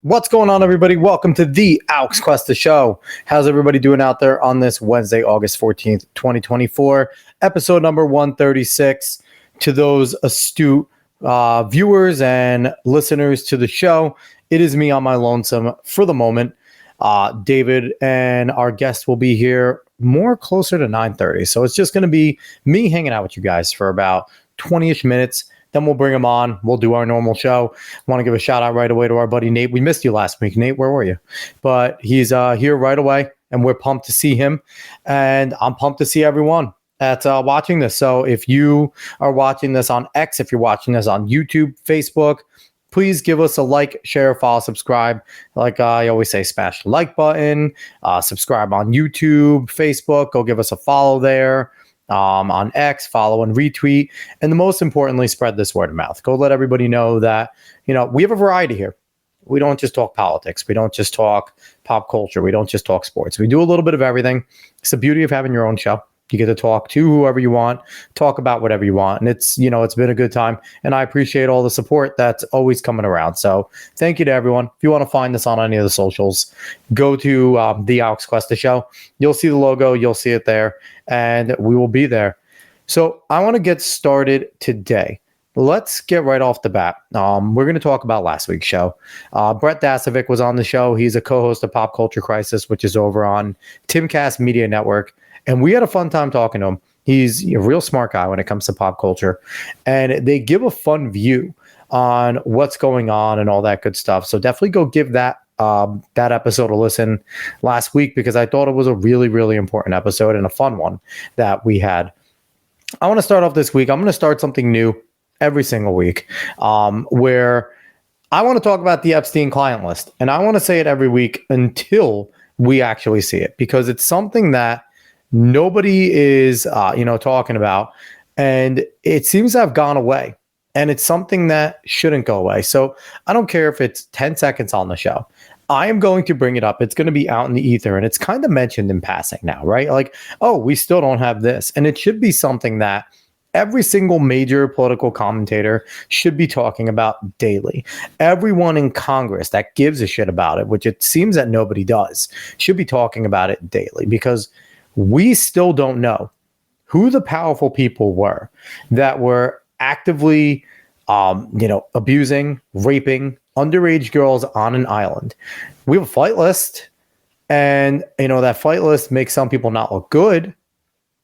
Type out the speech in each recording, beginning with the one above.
What's going on, everybody? Welcome to the Alex Cuesta Show. How's everybody doing out there on this Wednesday, August 14th, 2024, episode number 136. To those astute viewers and listeners to the show, it is me on my lonesome for the moment. David and our guest will be here more closer to 9:30. So it's just going to be me hanging out with you guys for about 20-ish minutes. Then we'll bring him on. We'll do our normal show. Want to give a shout out right away to our buddy Nate. We missed you last week. Nate, where were you? But he's here right away, and we're pumped to see him. And I'm pumped to see everyone that's watching this. So if you are watching this on X, if you're watching this on YouTube, Facebook, please give us a like, share, follow, subscribe. Like I always say, smash the like button. Subscribe on YouTube, Facebook. Go give us a follow there. On X, follow and retweet, and the most importantly, spread this word of mouth. Go let everybody know that, we have a variety here. We don't just talk politics. We don't just talk pop culture. We don't just talk sports. We do a little bit of everything. It's the beauty of having your own show. You get to talk to whoever you want, talk about whatever you want. And it's been a good time. And I appreciate all the support that's always coming around. So thank you to everyone. If you want to find this on any of the socials, go to the Alex Cuesta Show. You'll see the logo. You'll see it there. And we will be there. So I want to get started today. Let's get right off the bat. We're going to talk about last week's show. Brett Dasovic was on the show. He's a co-host of Pop Culture Crisis, which is over on Timcast Media Network. And we had a fun time talking to him. He's a real smart guy when it comes to pop culture. And they give a fun view on what's going on and all that good stuff. So definitely go give that episode a listen last week, because I thought it was a really, really important episode and a fun one that we had. I want to start off this week. I'm going to start something new every single week, where I want to talk about the Epstein client list. And I want to say it every week until we actually see it, because it's something that nobody is, talking about, and it seems to have gone away, and it's something that shouldn't go away. So I don't care if it's 10 seconds on the show. I am going to bring it up. It's going to be out in the ether, and it's kind of mentioned in passing now, right? Like, oh, we still don't have this. And it should be something that every single major political commentator should be talking about daily. Everyone in Congress that gives a shit about it, which it seems that nobody does, should be talking about it daily, because we still don't know who the powerful people were that were actively, abusing, raping underage girls on an island. We have a flight list, and, that flight list makes some people not look good,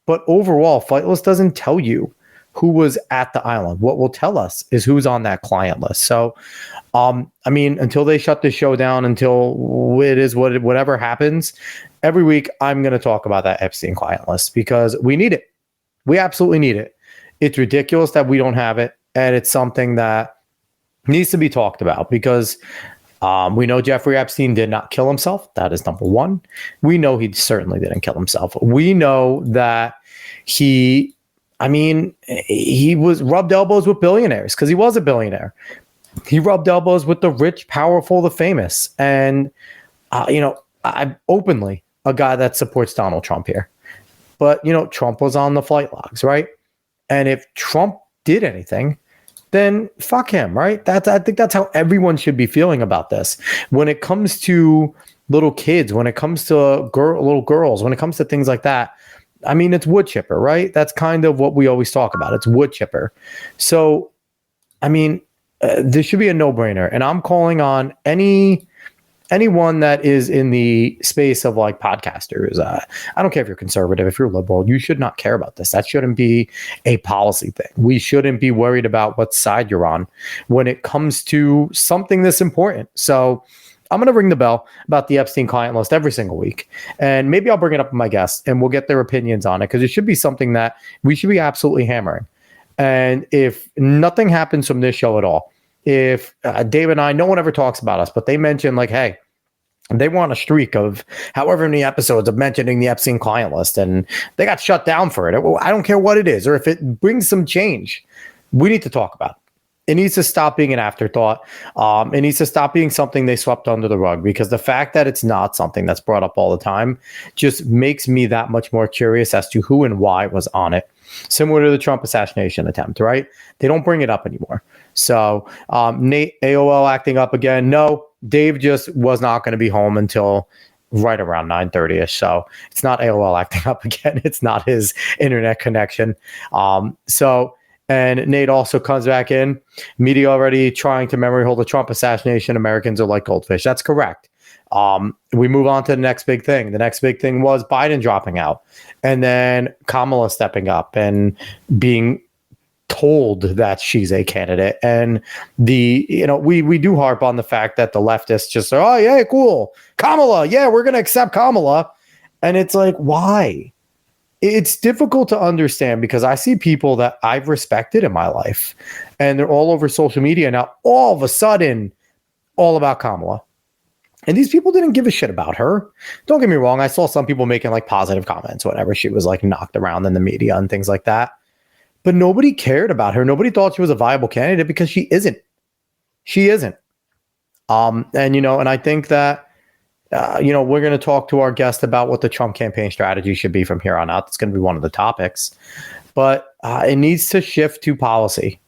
but overall, flight list doesn't tell you who was at the island. What will tell us is who's on that client list. So, until they shut the show down, until it is whatever happens, every week I'm going to talk about that Epstein client list, because we need it. We absolutely need it. It's ridiculous that we don't have it, and it's something that needs to be talked about, because we know Jeffrey Epstein did not kill himself. That is number one. We know he certainly didn't kill himself. We know that he was rubbed elbows with billionaires, because he was a billionaire. He rubbed elbows with the rich, powerful, the famous. And, I'm openly a guy that supports Donald Trump here. But, Trump was on the flight logs, right? And if Trump did anything, then fuck him, right? I think that's how everyone should be feeling about this. When it comes to little kids, when it comes to little girls, when it comes to things like that, it's wood chipper, right? That's kind of what we always talk about. It's wood chipper. So, this should be a no-brainer. And I'm calling on anyone that is in the space of like podcasters. I don't care if you're conservative, if you're liberal, you should not care about this. That shouldn't be a policy thing. We shouldn't be worried about what side you're on when it comes to something this important. So I'm going to ring the bell about the Epstein client list every single week. And maybe I'll bring it up with my guests and we'll get their opinions on it, because it should be something that we should be absolutely hammering. And if nothing happens from this show at all, if Dave and I, no one ever talks about us, but they mention like, hey, they were on a streak of however many episodes of mentioning the Epstein client list, and they got shut down for it. I don't care what it is, or if it brings some change, we need to talk about it. It needs to stop being an afterthought. It needs to stop being something they swept under the rug, because the fact that it's not something that's brought up all the time just makes me that much more curious as to who and why was on it. similar to the Trump assassination attempt, right? They don't bring it up anymore. So Nate, AOL acting up again. No, Dave just was not going to be home until right around 9:30ish. So it's not AOL acting up again. It's not his internet connection. And Nate also comes back in. Media already trying to memory hold the Trump assassination. Americans are like goldfish. That's correct. We move on to the next big thing. The next big thing was Biden dropping out, and then Kamala stepping up and being told that she's a candidate. And we do harp on the fact that the leftists just say, oh yeah, cool, Kamala, yeah, we're going to accept Kamala. And it's like, why? It's difficult to understand because I see people that I've respected in my life and they're all over social media now, all of a sudden, all about Kamala. And these people didn't give a shit about her. Don't get me wrong. I saw some people making like positive comments, whatever. She was like knocked around in the media and things like that. But nobody cared about her. Nobody thought she was a viable candidate because she isn't. She isn't. And I think that, we're going to talk to our guest about what the Trump campaign strategy should be from here on out. That's going to be one of the topics. But it needs to shift to policy,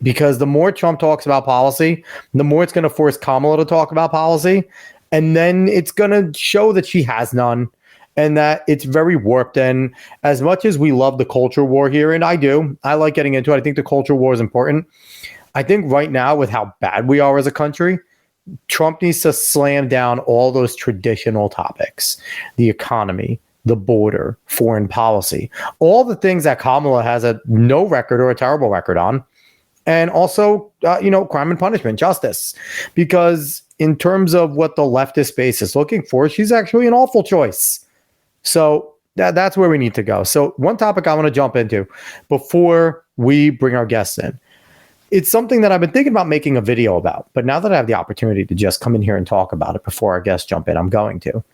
because the more Trump talks about policy, the more it's going to force Kamala to talk about policy. And then it's going to show that she has none and that it's very warped. And as much as we love the culture war here, and I like getting into it. I think the culture war is important. I think right now, with how bad we are as a country, Trump needs to slam down all those traditional topics: the economy, the border, foreign policy, all the things that Kamala has a no record or a terrible record on. And also, crime and punishment, justice, because in terms of what the leftist space is looking for, she's actually an awful choice. So that's where we need to go. So one topic I want to jump into before we bring our guests in. It's something that I've been thinking about making a video about, but now that I have the opportunity to just come in here and talk about it before our guests jump in, I'm going to.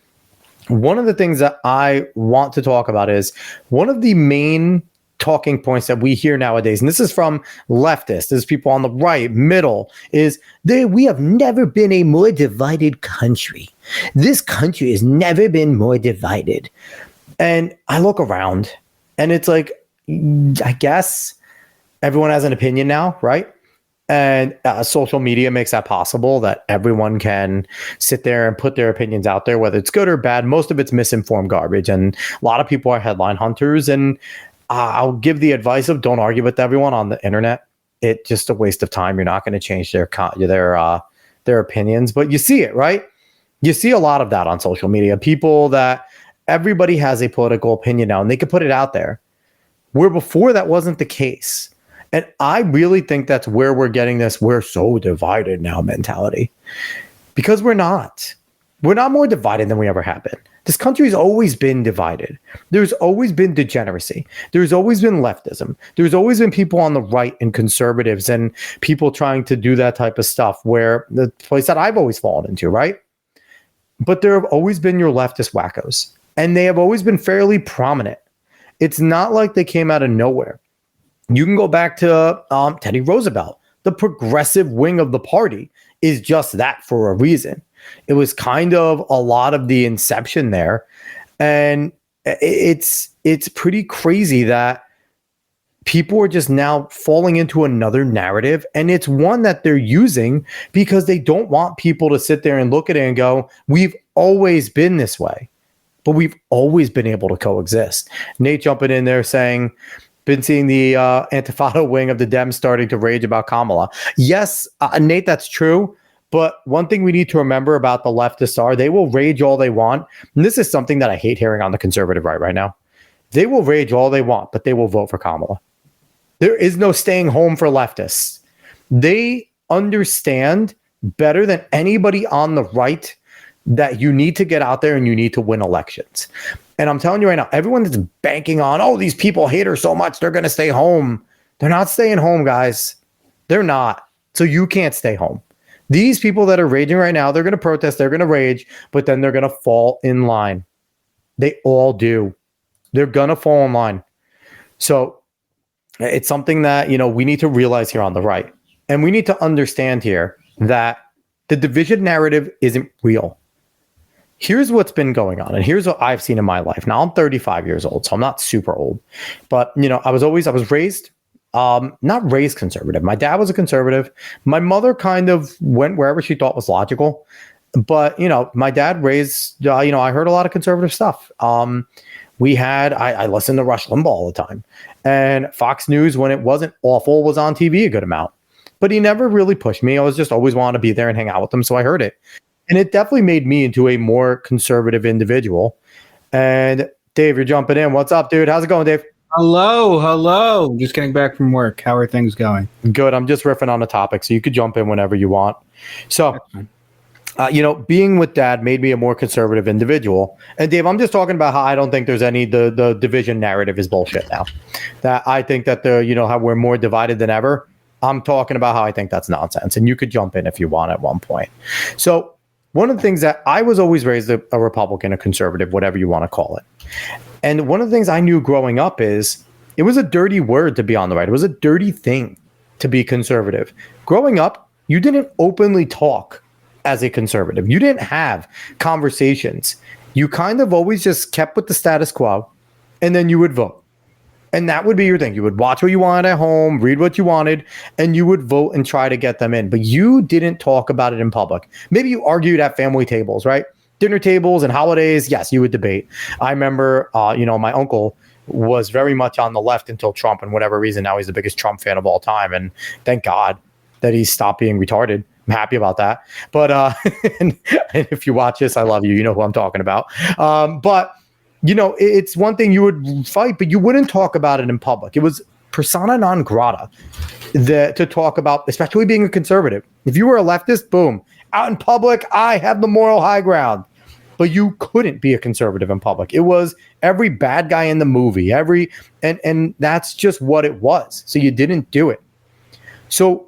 One of the things that I want to talk about is one of the main talking points that we hear nowadays, and this is from leftists, this is people on the right, middle, is we have never been a more divided country. This country has never been more divided. And I look around and it's like, I guess everyone has an opinion now, right? And social media makes that possible, that everyone can sit there and put their opinions out there, whether it's good or bad. Most of it's misinformed garbage. And a lot of people are headline hunters. And I'll give the advice of don't argue with everyone on the internet. It's just a waste of time. You're not going to change their opinions, but you see it, right? You see a lot of that on social media. People that everybody has a political opinion now and they can put it out there, where before that wasn't the case. And I really think that's where we're getting this "we're so divided now" mentality, because we're not. We're not more divided than we ever have been. This country's always been divided. There's always been degeneracy. There's always been leftism. There's always been people on the right and conservatives and people trying to do that type of stuff, where the place that I've always fallen into, right? But there have always been your leftist wackos, and they have always been fairly prominent. It's not like they came out of nowhere. You can go back to Teddy Roosevelt. The progressive wing of the party is just that for a reason. It was kind of a lot of the inception there. And it's pretty crazy that people are just now falling into another narrative. And it's one that they're using because they don't want people to sit there and look at it and go, we've always been this way. But we've always been able to coexist. Nate jumping in there saying, been seeing the Antifada wing of the Dems starting to rage about Kamala. Yes, Nate, that's true. But one thing we need to remember about the leftists are they will rage all they want. And this is something that I hate hearing on the conservative right now. They will rage all they want, but they will vote for Kamala. There is no staying home for leftists. They understand better than anybody on the right that you need to get out there and you need to win elections. And I'm telling you right now, everyone that's banking on, oh, these people hate her so much, they're going to stay home. They're not staying home, guys. They're not. So you can't stay home. These people that are raging right now, they're going to protest, they're going to rage, but then they're going to fall in line. They all do. They're going to fall in line. So it's something that, we need to realize here on the right. And we need to understand here that the division narrative isn't real. here's what's been going on, and here's what I've seen in my life. Now I'm 35 years old, so I'm not super old, but I was raised, not raised conservative. My dad was a conservative. My mother kind of went wherever she thought was logical, but my dad raised, I heard a lot of conservative stuff. I listened to Rush Limbaugh all the time, and Fox News, when it wasn't awful, was on TV a good amount, but he never really pushed me. I was just always wanted to be there and hang out with him. So I heard it. And it definitely made me into a more conservative individual. And Dave, you're jumping in. What's up, dude? How's it going, Dave? Hello. Just getting back from work. How are things going? Good. I'm just riffing on the topic, so you could jump in whenever you want. So, being with Dad made me a more conservative individual. And Dave, I'm just talking about how I don't think there's the division narrative is bullshit now. That I think that how we're more divided than ever. I'm talking about how I think that's nonsense. And you could jump in if you want at one point. So, one of the things that I was always raised a Republican, a conservative, whatever you want to call it. And one of the things I knew growing up is it was a dirty word to be on the right. It was a dirty thing to be conservative. Growing up, you didn't openly talk as a conservative. You didn't have conversations. You kind of always just kept with the status quo, and then you would vote. And that would be your thing. You would watch what you wanted at home, read what you wanted, and you would vote and try to get them in. But you didn't talk about it in public. Maybe you argued at family tables, right? Dinner tables and holidays. Yes, you would debate. I remember, my uncle was very much on the left until Trump, and whatever reason, now he's the biggest Trump fan of all time. And thank God that he stopped being retarded. I'm happy about that. But and if you watch this, I love you. You know who I'm talking about. But it's one thing you would fight, but you wouldn't talk about it in public. It was persona non grata to talk about, especially being a conservative. If you were a leftist, boom, out in public, I have the moral high ground. But you couldn't be a conservative in public. It was every bad guy in the movie, and that's just what it was. So you didn't do it. So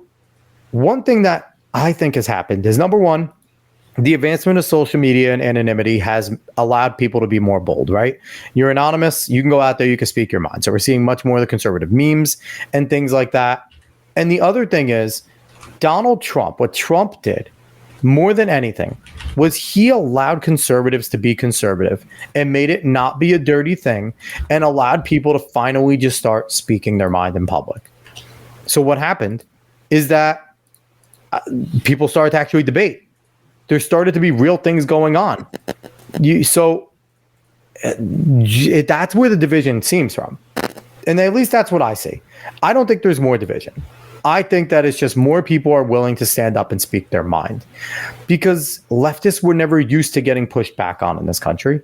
one thing that I think has happened is, number one, the advancement of social media and anonymity has allowed people to be more bold, right? You're anonymous. You can go out there. You can speak your mind. So we're seeing much more of the conservative memes and things like that. And the other thing is Donald Trump, what Trump did more than anything was he allowed conservatives to be conservative and made it not be a dirty thing and allowed people to finally just start speaking their mind in public. So what happened is that people started to actually debate. There started to be real things going on. That's where the division seems from. And at least that's what I see. I don't think there's more division. I think that it's just more people are willing to stand up and speak their mind. Because leftists were never used to getting pushed back on in this country.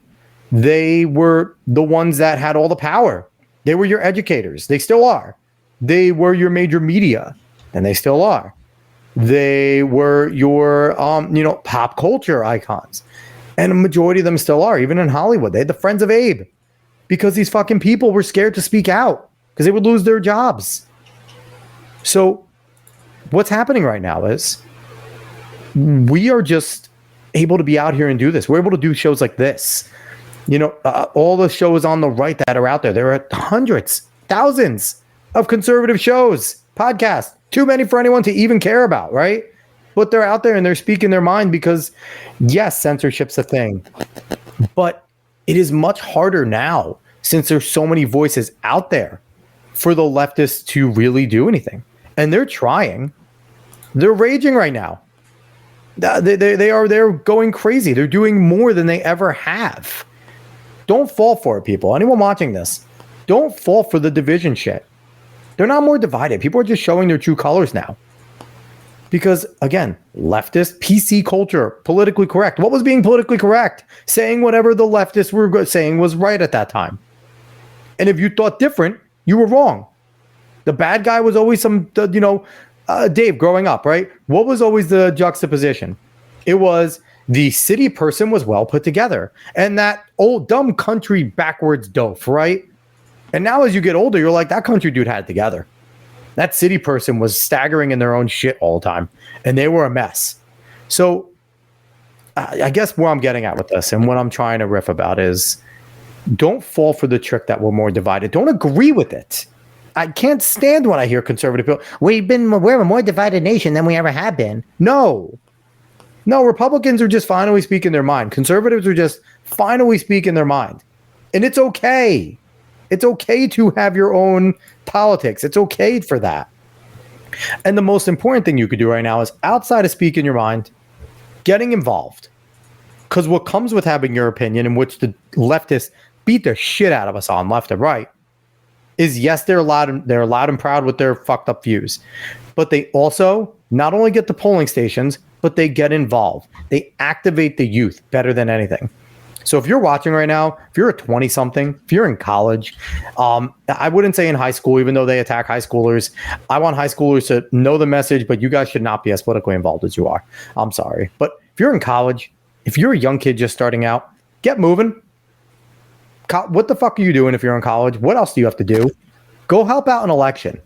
They were the ones that had all the power. They were your educators. They still are. They were your major media, and they still are. They were your, pop culture icons. And a majority of them still are, even in Hollywood. They had the Friends of Abe because these fucking people were scared to speak out because they would lose their jobs. So what's happening right now is we are just able to be out here and do this. We're able to do shows like this. All the shows on the right that are out there. There are hundreds, thousands of conservative shows, podcasts. Too many for anyone to even care about, right? But they're out there and they're speaking their mind because, yes, censorship's a thing. But it is much harder now since there's so many voices out there for the leftists to really do anything. And they're trying. They're raging right now. They're going crazy. They're doing more than they ever have. Don't fall for it, people. Anyone watching this, don't fall for the division shit. They're not more divided. People are just showing their true colors now. Because, again, leftist, PC culture, politically correct. What was being politically correct? Saying whatever the leftists were saying was right at that time. And if you thought different, you were wrong. The bad guy was always Dave, growing up, right? What was always the juxtaposition? It was the city person was well put together. And that old dumb country backwards dope, right? And now as you get older, you're like, that country dude had it together. That city person was staggering in their own shit all the time. And they were a mess. So I guess where I'm getting at with this and what I'm trying to riff about is don't fall for the trick that we're more divided. Don't agree with it. I can't stand when I hear conservative people. We're a more divided nation than we ever have been. No, No, Republicans are just finally speaking their mind. Conservatives are just finally speaking their mind. And it's okay. It's okay to have your own politics. It's okay for that. And the most important thing you could do right now is, outside of speaking your mind, getting involved. Because what comes with having your opinion, in which the leftists beat the shit out of us on, left and right, is yes, they're loud and proud with their fucked up views. But they also not only get the polling stations, but they get involved. They activate the youth better than anything. So if you're watching right now, if you're a 20-something, if you're in college, I wouldn't say in high school, even though they attack high schoolers. I want high schoolers to know the message, but you guys should not be as politically involved as you are. I'm sorry. But if you're in college, if you're a young kid just starting out, get moving. What the fuck are you doing if you're in college? What else do you have to do? Go help out an election.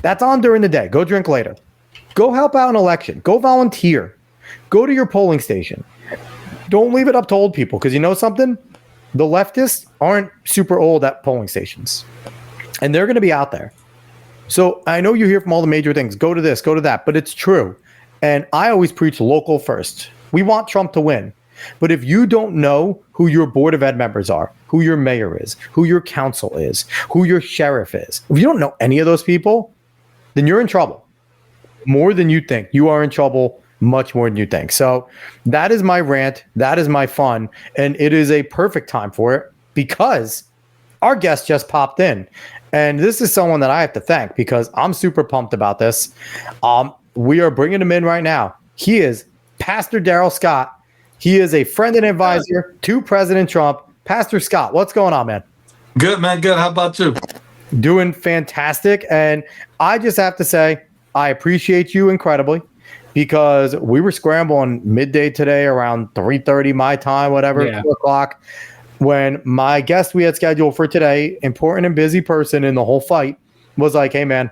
That's on during the day. Go drink later. Go help out an election. Go volunteer. Go to your polling station. Don't leave it up to old people, because you know something? The leftists aren't super old at polling stations, and they're going to be out there. So I know you hear from all the major things, go to this, go to that, but it's true. And I always preach local first. We want Trump to win. But if you don't know who your Board of Ed members are, who your mayor is, who your council is, who your sheriff is, if you don't know any of those people, then you're in trouble. More than you think. You are in trouble much more than you think. So that is my rant. That is my fun. And it is a perfect time for it, because our guest just popped in. And this is someone that I have to thank, because I'm super pumped about this. We are bringing him in right now. He is Pastor Darrell Scott. He is a friend and advisor to President Trump. Pastor Scott, what's going on, man? Good, man. Good. How about you? Doing fantastic. And I just have to say, I appreciate you incredibly, because we were scrambling midday today around 3:30 my time, whatever, 4 o'clock, when my guest we had scheduled for today, important and busy person in the whole fight, was like, hey, man,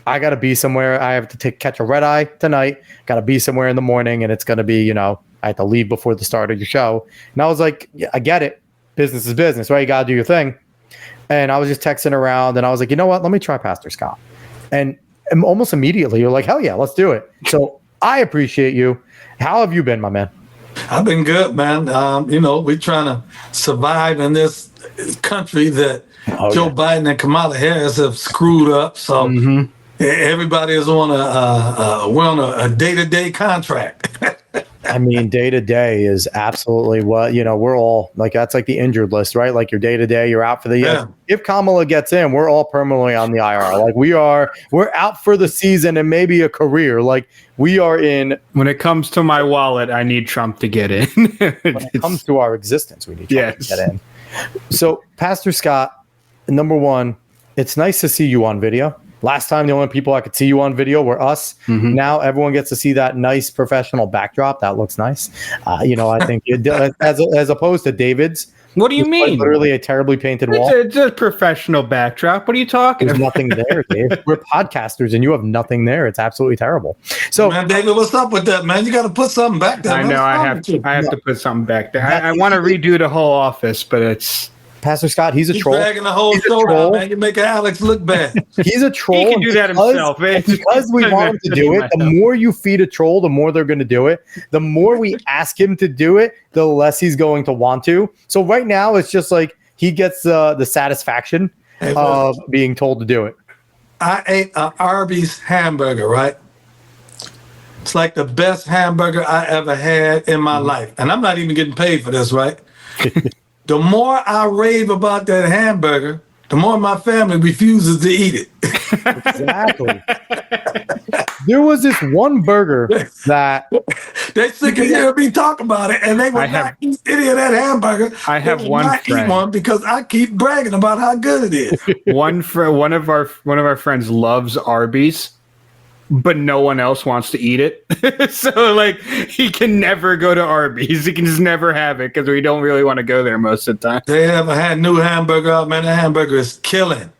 I got to be somewhere. I have to catch a red eye tonight. Got to be somewhere in the morning, and it's going to be, I have to leave before the start of your show. And I was like, yeah, I get it. Business is business, right? You got to do your thing. And I was just texting around, and I was like, you know what? Let me try Pastor Scott. And almost immediately, you're like, hell yeah, let's do it. So I appreciate you. How have you been, my man? I've been good, man. We're trying to survive in this country that Joe Biden and Kamala Harris have screwed up. So everybody is on we're on a day-to-day contract. I mean, day-to-day is absolutely what, we're all like, that's like the injured list, right? Like your day-to-day, you're out for the year. If Kamala gets in, we're all permanently on the IR. Like we're out for the season and maybe a career. Like we are in. When it comes to my wallet, I need Trump to get in. When it comes to our existence, we need Trump to get in. So, Pastor Scott, number one, it's nice to see you on video. Last time, the only people I could see you on video were us. Now everyone gets to see that nice professional backdrop. That looks nice. I think as opposed to David's. What do you mean? Literally a terribly painted wall. It's a professional backdrop. What are you talking There's about? nothing there, Dave. We're podcasters, and you have nothing there. It's absolutely terrible. So, man, David, what's up with that, man? You got to put something back there. I know. I have to put something back there. I want to redo the whole office, but it's. Pastor Scott, he's a troll. Dragging the whole show down, man. You're making Alex look bad. He's a troll. He can do that himself. Because we want him to do it, the more you feed a troll, the more they're going to do it. The more we ask him to do it, the less he's going to want to. So right now, it's just like he gets the satisfaction of being told to do it. I ate an Arby's hamburger, right? It's like the best hamburger I ever had in my life. And I'm not even getting paid for this, right? The more I rave about that hamburger, the more my family refuses to eat it. Exactly. There was this one burger that they sick of hearing me talk about it, and they will not eat any of that hamburger. I have one friend. Eat one because I keep bragging about how good it is. One of our friends loves Arby's, but no one else wants to eat it. So like he can never go to Arby's. He can just never have it because we don't really want to go there most of the time. They haven't had new hamburger out, man. The hamburger is killing.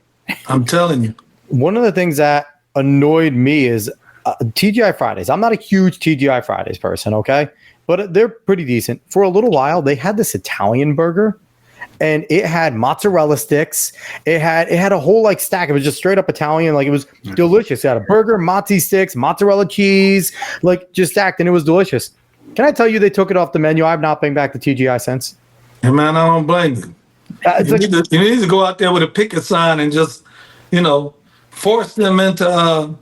I'm telling you. One of the things that annoyed me is TGI Fridays. I'm not a huge TGI Fridays person, okay? But they're pretty decent. For a little while, they had this Italian burger, and it had mozzarella sticks. It had a whole like stack. It was just straight up Italian. Like it was delicious. It had a burger, mozzie sticks, mozzarella cheese, like just stacked, and it was delicious. Can I tell you they took it off the menu? I've not been back to TGI since. Hey, man, I don't blame you. You need to go out there with a picket sign and just, force them into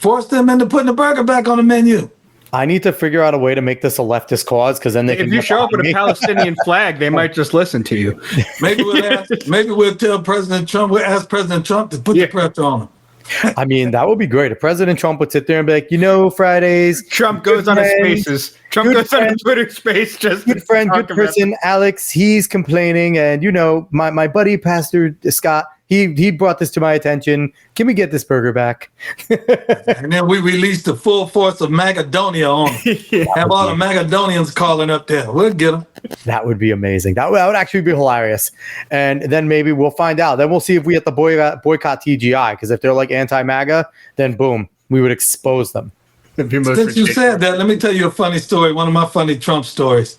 putting the burger back on the menu. I need to figure out a way to make this a leftist cause, because then if you show up with a Palestinian flag, they might just listen to you. Maybe we'll tell President Trump. We'll ask President Trump to put the pressure on him. I mean, that would be great. If President Trump would sit there and be like, Fridays. Trump goes on his spaces. Trump goes on his Twitter space. Just good friend, good person, Alex. He's complaining, and my buddy Pastor Scott. He brought this to my attention. Can we get this burger back? And then we released the full force of Macedonia on them. Have all the Macedonians calling up there. We'll get them. That would be amazing. That would actually be hilarious. And then maybe we'll find out. Then we'll see if we have to boycott TGI, because if they're like anti-MAGA, then boom, we would expose them. Since you said that, let me tell you a funny story. One of my funny Trump stories.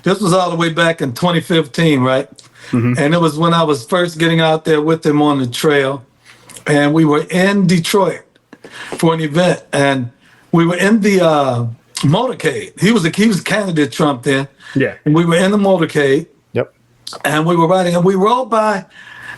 This was all the way back in 2015, right? Mm-hmm. And it was when I was first getting out there with him on the trail. And we were in Detroit for an event. And we were in the motorcade. He was candidate Trump then. Yeah. And we were in the motorcade. Yep. And we were riding, and we rolled by,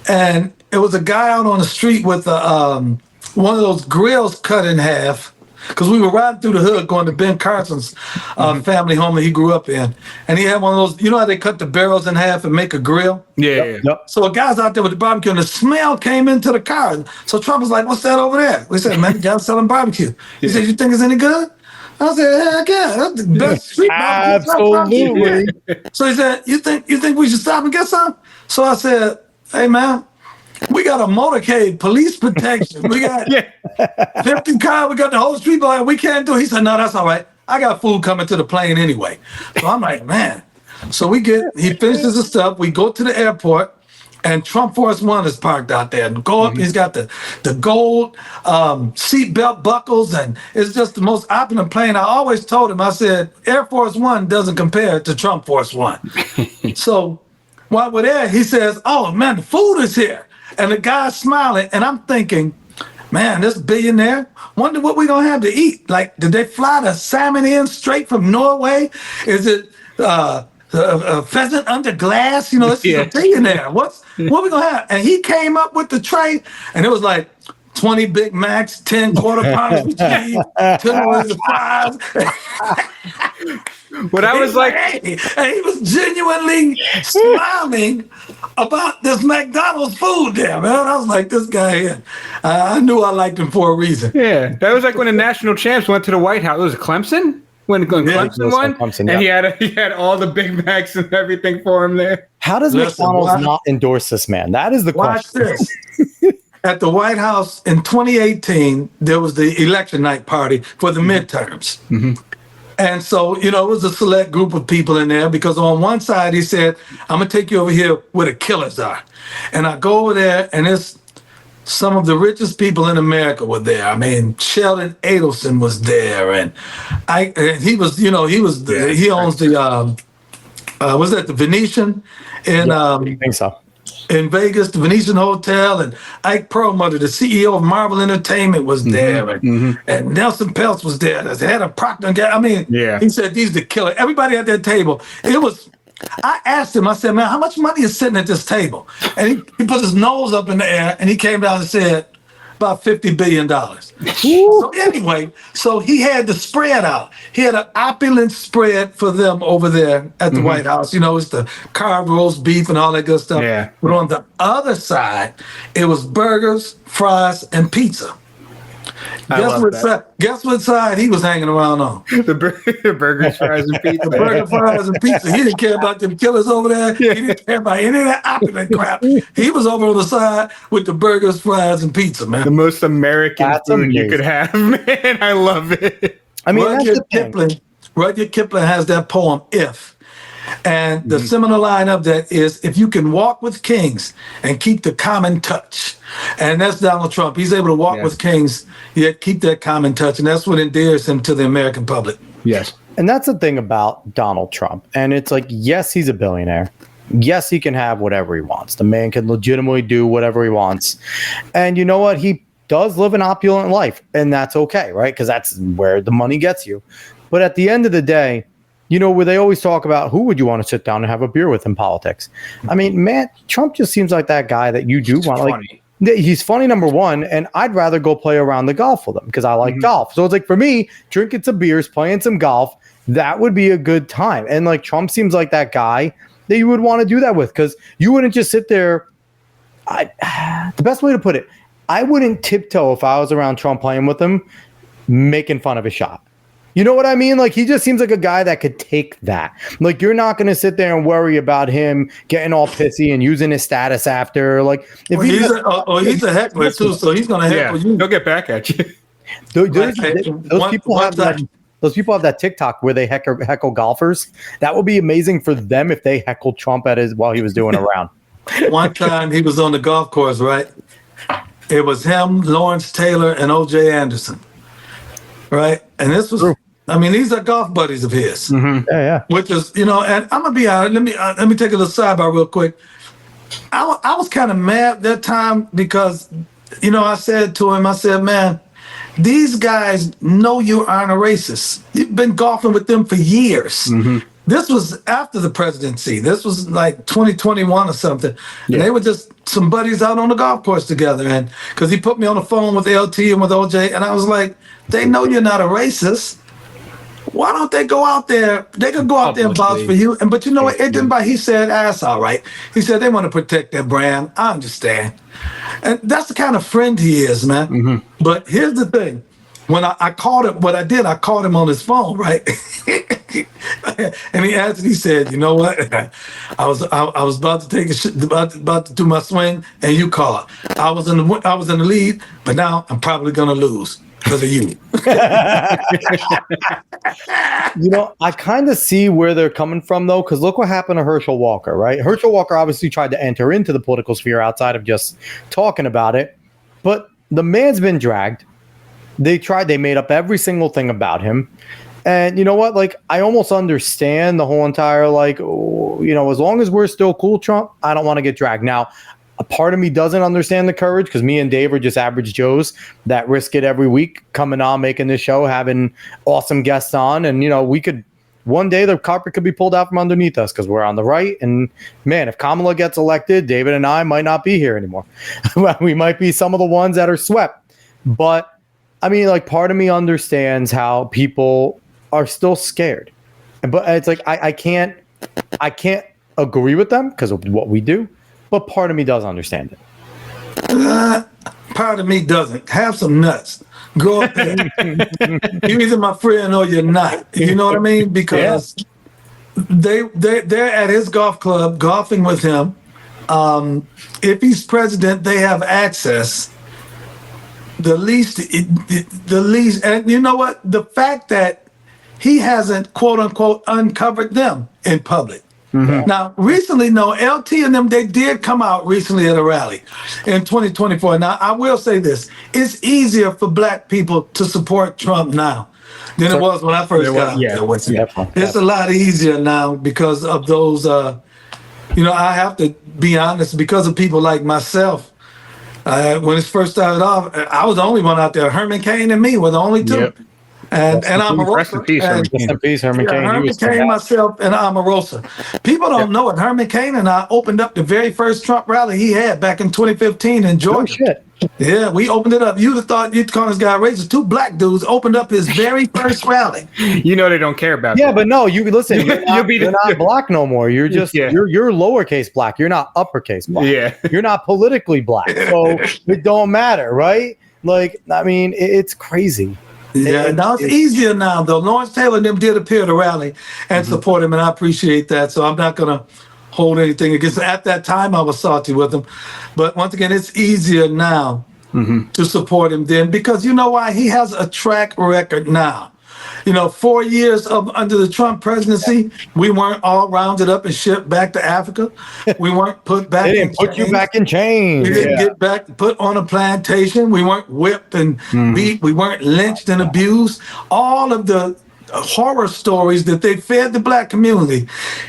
and it was a guy out on the street with one of those grills cut in half. Because we were riding through the hood going to Ben Carson's family home that he grew up in. And he had one of those, how they cut the barrels in half and make a grill? Yeah. Yep. So a guy's out there with the barbecue, and the smell came into the car. So Trump was like, "What's that over there?" We said, "Man, the guy's selling barbecue." He said, "You think it's any good?" I said, "Heck yeah, that's the best street barbecue." Absolutely. So he said, "You think we should stop and get some?" So I said, "Hey, man, we got a motorcade, police protection. We got 50 cars. We got the whole street block. We can't do it." He said, "No, that's all right. I got food coming to the plane anyway." So I'm like, man. So he finishes the stuff. We go to the airport, and Trump Force One is parked out there. And go up, he's got the gold seatbelt buckles, and it's just the most opulent plane. I always told him, I said, Air Force One doesn't compare to Trump Force One. So while we're there, he says, "Oh, man, the food is here." And the guy's smiling, and I'm thinking, man, this billionaire, wonder what we're going to have to eat. Like, did they fly the salmon in straight from Norway? Is it a pheasant under glass? This is a billionaire. What we going to have? And he came up with the tray, and it was like 20 Big Macs, 10 quarter pounders of cheese, 2 fries. What I was like, and he was genuinely smiling about this McDonald's food there, man. I was like, this guy here, I knew I liked him for a reason. Yeah, that was like when the national champs went to the White House. It was Clemson when Clemson won, Clemson, and he had all the Big Macs and everything for him there. How does McDonald's not endorse this man? That is the question. Watch this. At the White House in 2018, there was the election night party for the midterms. Mm-hmm. And so, it was a select group of people in there, because on one side he said, "I'm going to take you over here where the killers are." And I go over there, and it's some of the richest people in America were there. I mean, Sheldon Adelson was there, and he was, he owns the, was that the Venetian I think so. In Vegas, the Venetian Hotel, and Ike Perlmutter, the CEO of Marvel Entertainment, was there, and Nelson Peltz was there. The head of Procter & Gamble. I mean, he said, "These the killer." Everybody at that table. I asked him. I said, "Man, how much money is sitting at this table?" And he put his nose up in the air, and he came down and said, "About $50 billion." So anyway, so he had the spread out. He had an opulent spread for them over there at the White House. It's the carved roast beef and all that good stuff. Yeah. But on the other side, it was burgers, fries, and pizza. Guess what side he was hanging around on? The burgers, fries, and pizza. The burger, fries, and pizza. He didn't care about them killers over there. He didn't care about any of that opulent crap. He was over on the side with the burgers, fries, and pizza, man. The most American food you could have, man. I love it. I mean, Rudyard Kipling has that poem, "If." And the seminal line of that is, "If you can walk with kings and keep the common touch." And that's Donald Trump. He's able to walk with kings, yet keep that common touch. And that's what endears him to the American public. Yes. And that's the thing about Donald Trump. And it's like, yes, he's a billionaire, yes, he can have whatever he wants. The man can legitimately do whatever he wants. And you know what? He does live an opulent life, and that's okay, right? Because that's where the money gets you. But at the end of the day, you know, where they always talk about who would you want to sit down and have a beer with in politics? I mean, man, Trump just seems like that guy that you do want. Like, he's funny, number one, and I'd rather go play around the golf with him because I like golf. So it's like, for me, drinking some beers, playing some golf, that would be a good time. And like, Trump seems like that guy that you would want to do that with, because you wouldn't just sit there. The best way to put it, I wouldn't tiptoe if I was around Trump playing with him, making fun of his shot. You know what I mean? Like, he just seems like a guy that could take that. Like, you're not going to sit there and worry about him getting all pissy and using his status after. Like, if he's a heckler too, so he's going to heckle you. He'll get back at you. Those people have that TikTok where they heckle golfers. That would be amazing for them if they heckled Trump while he was doing a round. One time he was on the golf course, right? It was him, Lawrence Taylor, and O.J. Anderson, right? And this was, I mean, these are golf buddies of his. Mm-hmm. Yeah. Which is, you know, and I'm gonna be honest. Let me take a little sidebar real quick. I was kind of mad that time because, you know, I said to him, I said, man, these guys know you aren't a racist. You've been golfing with them for years. Mm-hmm. This was after the presidency. This was like 2021 or something. Yeah. And they were just some buddies out on the golf course together. And because he put me on the phone with LT and with OJ, and I was like, they know you're not a racist. Why don't they go out there? They could go out there and vouch for you. But you know what? It didn't buy. He said, that's all right. He said, they want to protect their brand. I understand. And that's the kind of friend he is, man. Mm-hmm. But here's the thing. When I called him, what I did, I called him on his phone, right? And he answered. He said, "You know what? I was about to take about to do my swing, and you called. I was in the lead, but now I'm probably gonna lose because of you." You know, I kind of see where they're coming from, though, because look what happened to Herschel Walker, right? Herschel Walker obviously tried to enter into the political sphere outside of just talking about it, but the man's been dragged. They made up every single thing about him. And you know what? Like, I almost understand the whole entire, like, you know, as long as we're still cool, Trump, I don't want to get dragged. Now, a part of me doesn't understand the courage because me and Dave are just average Joes that risk it every week coming on, making this show, having awesome guests on. And, you know, one day the carpet could be pulled out from underneath us because we're on the right. And man, if Kamala gets elected, David and I might not be here anymore. We might be some of the ones that are swept. But I mean, like, part of me understands how people are still scared, but it's like I can't agree with them because of what we do, but part of me does understand it. Part of me doesn't. Have some nuts. Go up there. You're either my friend or you're not. You know what I mean? Because they're at his golf club golfing with him. If he's president, they have access. The least, and you know what? The fact that he hasn't, quote unquote, uncovered them in public. Mm-hmm. Now, recently, LT and them, they did come out recently at a rally in 2024. Now, I will say this. It's easier for black people to support Trump now than it was when I first got out there. It's a lot easier now because of those, you know, I have to be honest, because of people like myself. When it first started off, I was the only one out there. Herman Cain and me were the only two. Yep. And Omarosa. Rest in peace, Herman Cain. Herman Cain, myself, and Omarosa. People don't know it. Herman Cain and I opened up the very first Trump rally he had back in 2015 in Georgia. Oh, shit. Yeah, we opened it up. You'd have thought you'd call this guy racist. Two black dudes opened up his very first rally. You know they don't care about that. But no, you listen. You're not black no more. You're just you're lowercase black. You're not uppercase black. Yeah, you're not politically black. So it don't matter, right? Like, I mean, it's crazy. Yeah, now it's easier now though. Lawrence Taylor and them did appear at a rally and support him, and I appreciate that. So I'm not gonna hold anything against. At that time, I was salty with him, but once again, it's easier now to support him then because you know why? He has a track record now. You know, 4 years under the Trump presidency, we weren't all rounded up and shipped back to Africa. We weren't put back. They didn't put you back in chains. We didn't get back put on a plantation. We weren't whipped and beat. We weren't lynched and abused. All of the horror stories that they fed the black community.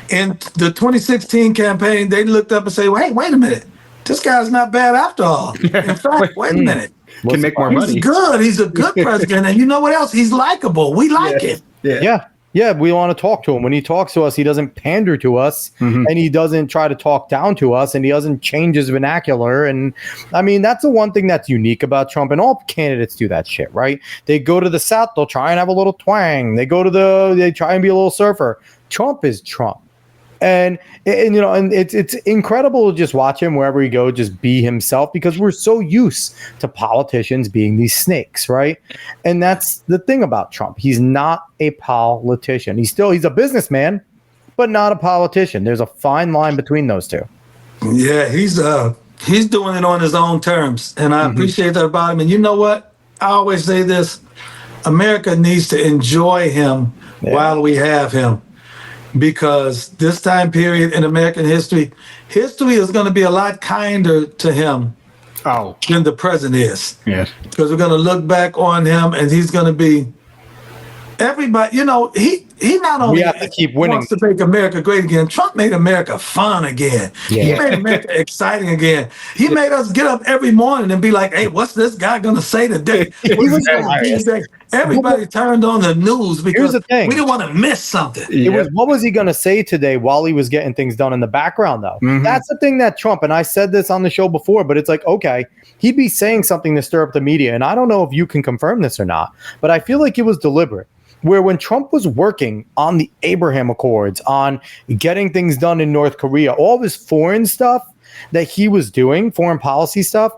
In the 2016 campaign, they looked up and say, well, hey, wait a minute. This guy's not bad after all. In fact, wait a minute. Can make more money. He's good. He's a good president. And you know what else? He's likable. We like it. Yeah, we want to talk to him. When he talks to us, he doesn't pander to us, and he doesn't try to talk down to us, and he doesn't change his vernacular. And I mean, that's the one thing that's unique about Trump, and all candidates do that shit, right? They go to the South, they'll try and have a little twang. They try and be a little surfer. Trump is Trump. And it's incredible to just watch him wherever he goes, just be himself, because we're so used to politicians being these snakes, right? And that's the thing about Trump. He's not a politician. He's a businessman, but not a politician. There's a fine line between those two. Yeah, he's doing it on his own terms, and I appreciate that about him. And you know what? I always say this: America needs to enjoy him while we have him. Because this time period in American history is going to be a lot kinder to him than the present is. Yes. Because we're going to look back on him, and he's going to be everybody. He not only wants to make America great again. Trump made America fun again. Yeah. He made America exciting again. He made us get up every morning and be like, "Hey, what's this guy going to say today?" Everybody turned on the news because we didn't want to miss something. It was, what was he going to say today while he was getting things done in the background, though? That's the thing that Trump, and I said this on the show before, but it's like, okay, he'd be saying something to stir up the media, and I don't know if you can confirm this or not, but I feel like it was deliberate. Where when Trump was working on the Abraham Accords, on getting things done in North Korea, all this foreign stuff that he was doing, foreign policy stuff,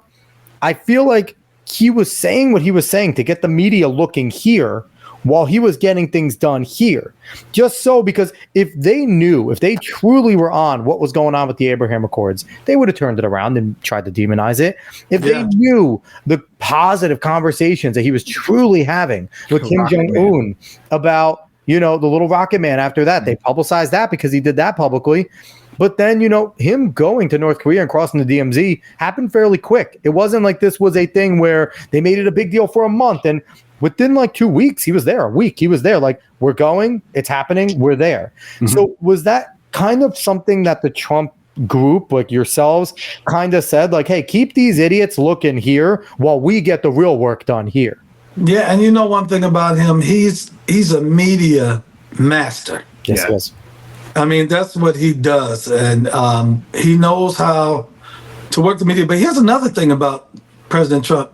I feel like he was saying what he was saying to get the media looking here while he was getting things done here. Just so, because if they truly were on what was going on with the Abraham Accords, they would have turned it around and tried to demonize it. If they knew the positive conversations that he was truly having with Kim Jong-un about, the little rocket man after that, they publicized that because he did that publicly. But then, him going to North Korea and crossing the DMZ happened fairly quick. It wasn't like this was a thing where they made it a big deal for a month. And within like 2 weeks, he was there. A week, he was there. Like, we're going, it's happening, we're there. So was that kind of something that the Trump group, like yourselves, kind of said, like, hey, keep these idiots looking here while we get the real work done here? Yeah, and one thing about him, he's a media master. Yes. I mean, that's what he does, and he knows how to work the media. But here's another thing about President Trump.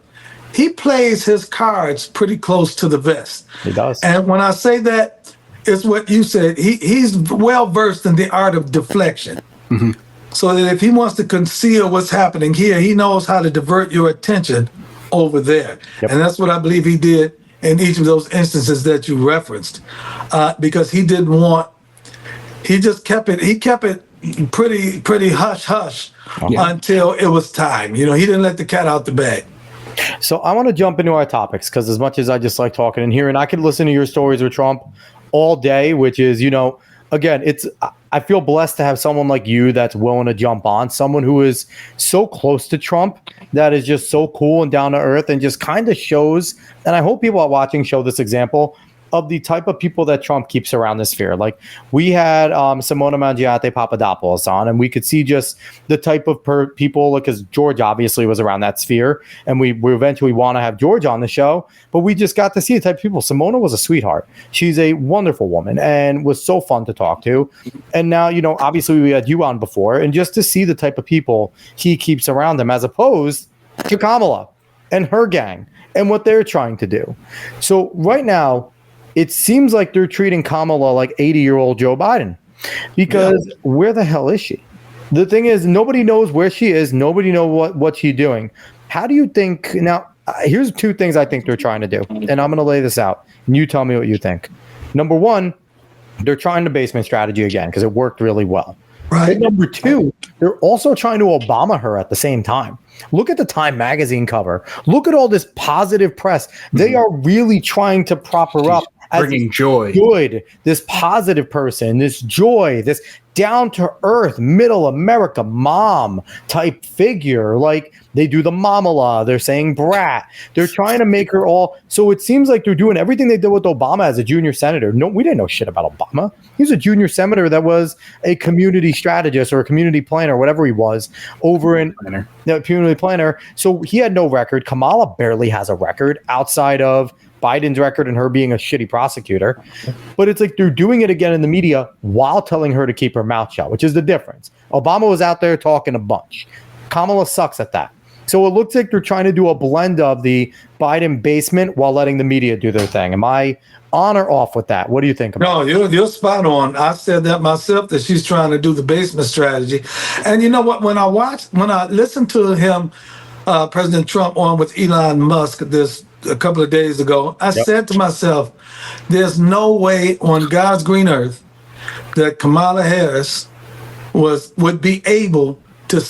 He plays his cards pretty close to the vest. He does. And when I say that, it's what you said. He's well-versed in the art of deflection. So that if he wants to conceal what's happening here, he knows how to divert your attention over there. And that's what I believe he did in each of those instances that you referenced. Because he didn't want... He kept it pretty hush-hush until it was time. He didn't let the cat out the bag. So I want to jump into our topics, because as much as I just like talking and hearing, I could listen to your stories with Trump all day, which is, again, I feel blessed to have someone like you that's willing to jump on, someone who is so close to Trump, that is just so cool and down to earth, and just kind of shows, and I hope people are watching show this example of the type of people that Trump keeps around the sphere. Like, we had Simona Mangiate Papadopoulos on, and we could see just the type of people, because George obviously was around that sphere, and we eventually want to have George on the show, but we just got to see the type of people. Simona was a sweetheart. She's a wonderful woman and was so fun to talk to. And now, obviously we had you on before, and just to see the type of people he keeps around him, as opposed to Kamala and her gang and what they're trying to do. So right now, it seems like they're treating Kamala like 80-year-old Joe Biden, because where the hell is she? The thing is, nobody knows where she is. Nobody knows what she's doing. How do you think? Now, here's two things I think they're trying to do, and I'm going to lay this out, and you tell me what you think. Number one, they're trying the basement strategy again, because it worked really well. Right. And number two, they're also trying to Obama her at the same time. Look at the Time magazine cover. Look at all this positive press. They are really trying to prop her up as bringing joy, good, this positive person, this joy, this down to earth, middle America mom type figure. Like they do the Kamala, they're saying brat. They're trying to make her all. So it seems like they're doing everything they did with Obama as a junior senator. No, we didn't know shit about Obama. He was a junior senator that was a community strategist or a community planner, whatever he was, over in the community planner. So he had no record. Kamala barely has a record outside of Biden's record and her being a shitty prosecutor. But it's like they're doing it again in the media while telling her to keep her mouth shut, which is the difference. Obama was out there talking a bunch. Kamala sucks at that. So it looks like they're trying to do a blend of the Biden basement while letting the media do their thing. Am I on or off with that? What do you think about No, you're spot on. I said that myself, that she's trying to do the basement strategy. And you know what? When I listened to him, President Trump, on with Elon Musk a couple of days ago, I said to myself, there's no way on God's green earth that Kamala Harris would be able to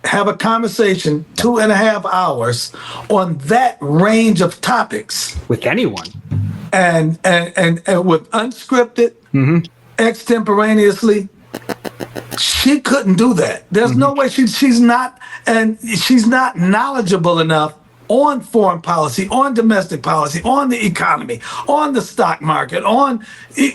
have a conversation 2.5 hours on that range of topics with anyone, and with unscripted, extemporaneously. She couldn't do that. There's no way. She's not knowledgeable enough on foreign policy, on domestic policy, on the economy, on the stock market, on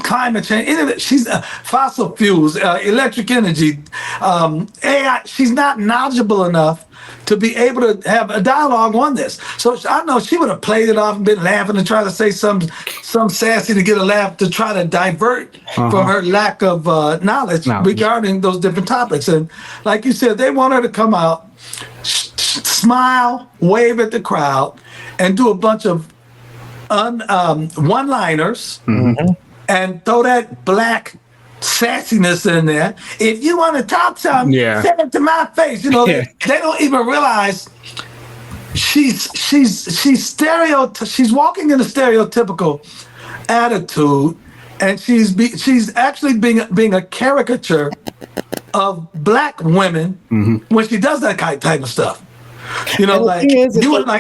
climate change. She's fossil fuels, electric energy, AI. She's not knowledgeable enough to be able to have a dialogue on this. So I know she would have played it off and been laughing and try to say some sassy to get a laugh to try to divert from her lack of knowledge regarding those different topics. And like you said, they want her to come out, smile, wave at the crowd, and do a bunch of one-liners and throw that black sassiness in there. If you want to talk something, say it to my face. You know, they don't even realize she's walking in a stereotypical attitude, and she's actually being a caricature of black women when she does that type of stuff. You know, like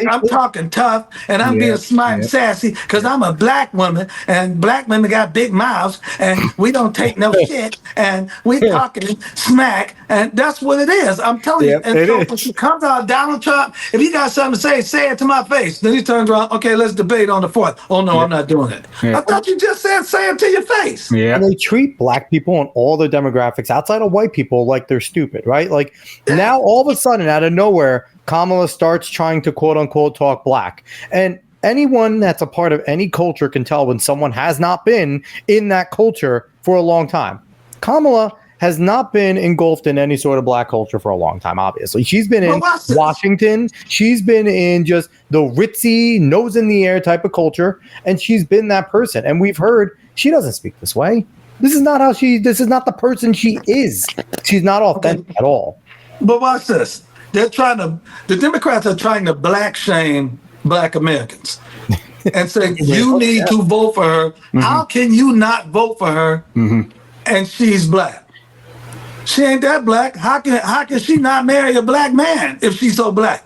I'm talking tough and I'm being smart and sassy because I'm a black woman, and black women got big mouths and we don't take no shit and we talking smack, and that's what it is. I'm telling you. And so when she comes out, Donald Trump, if you got something to say it to my face. Then he turns around, okay, let's debate on the 4th. Oh no, I'm not doing it. I thought you just said say it to your face. And they treat black people and all their demographics outside of white people like they're stupid, right? Like now all of a sudden out of nowhere, Kamala starts trying to quote unquote talk black. And anyone that's a part of any culture can tell when someone has not been in that culture for a long time. Kamala has not been engulfed in any sort of black culture for a long time, obviously. She's been in Washington. She's been in just the ritzy, nose in the air type of culture. And she's been that person. And we've heard she doesn't speak this way. This is not the person she is. She's not authentic at all. But watch this. The Democrats are trying to black shame black Americans and say, you need to vote for her. How can you not vote for her? And she's black. She ain't that black. How can she not marry a black man if she's so black?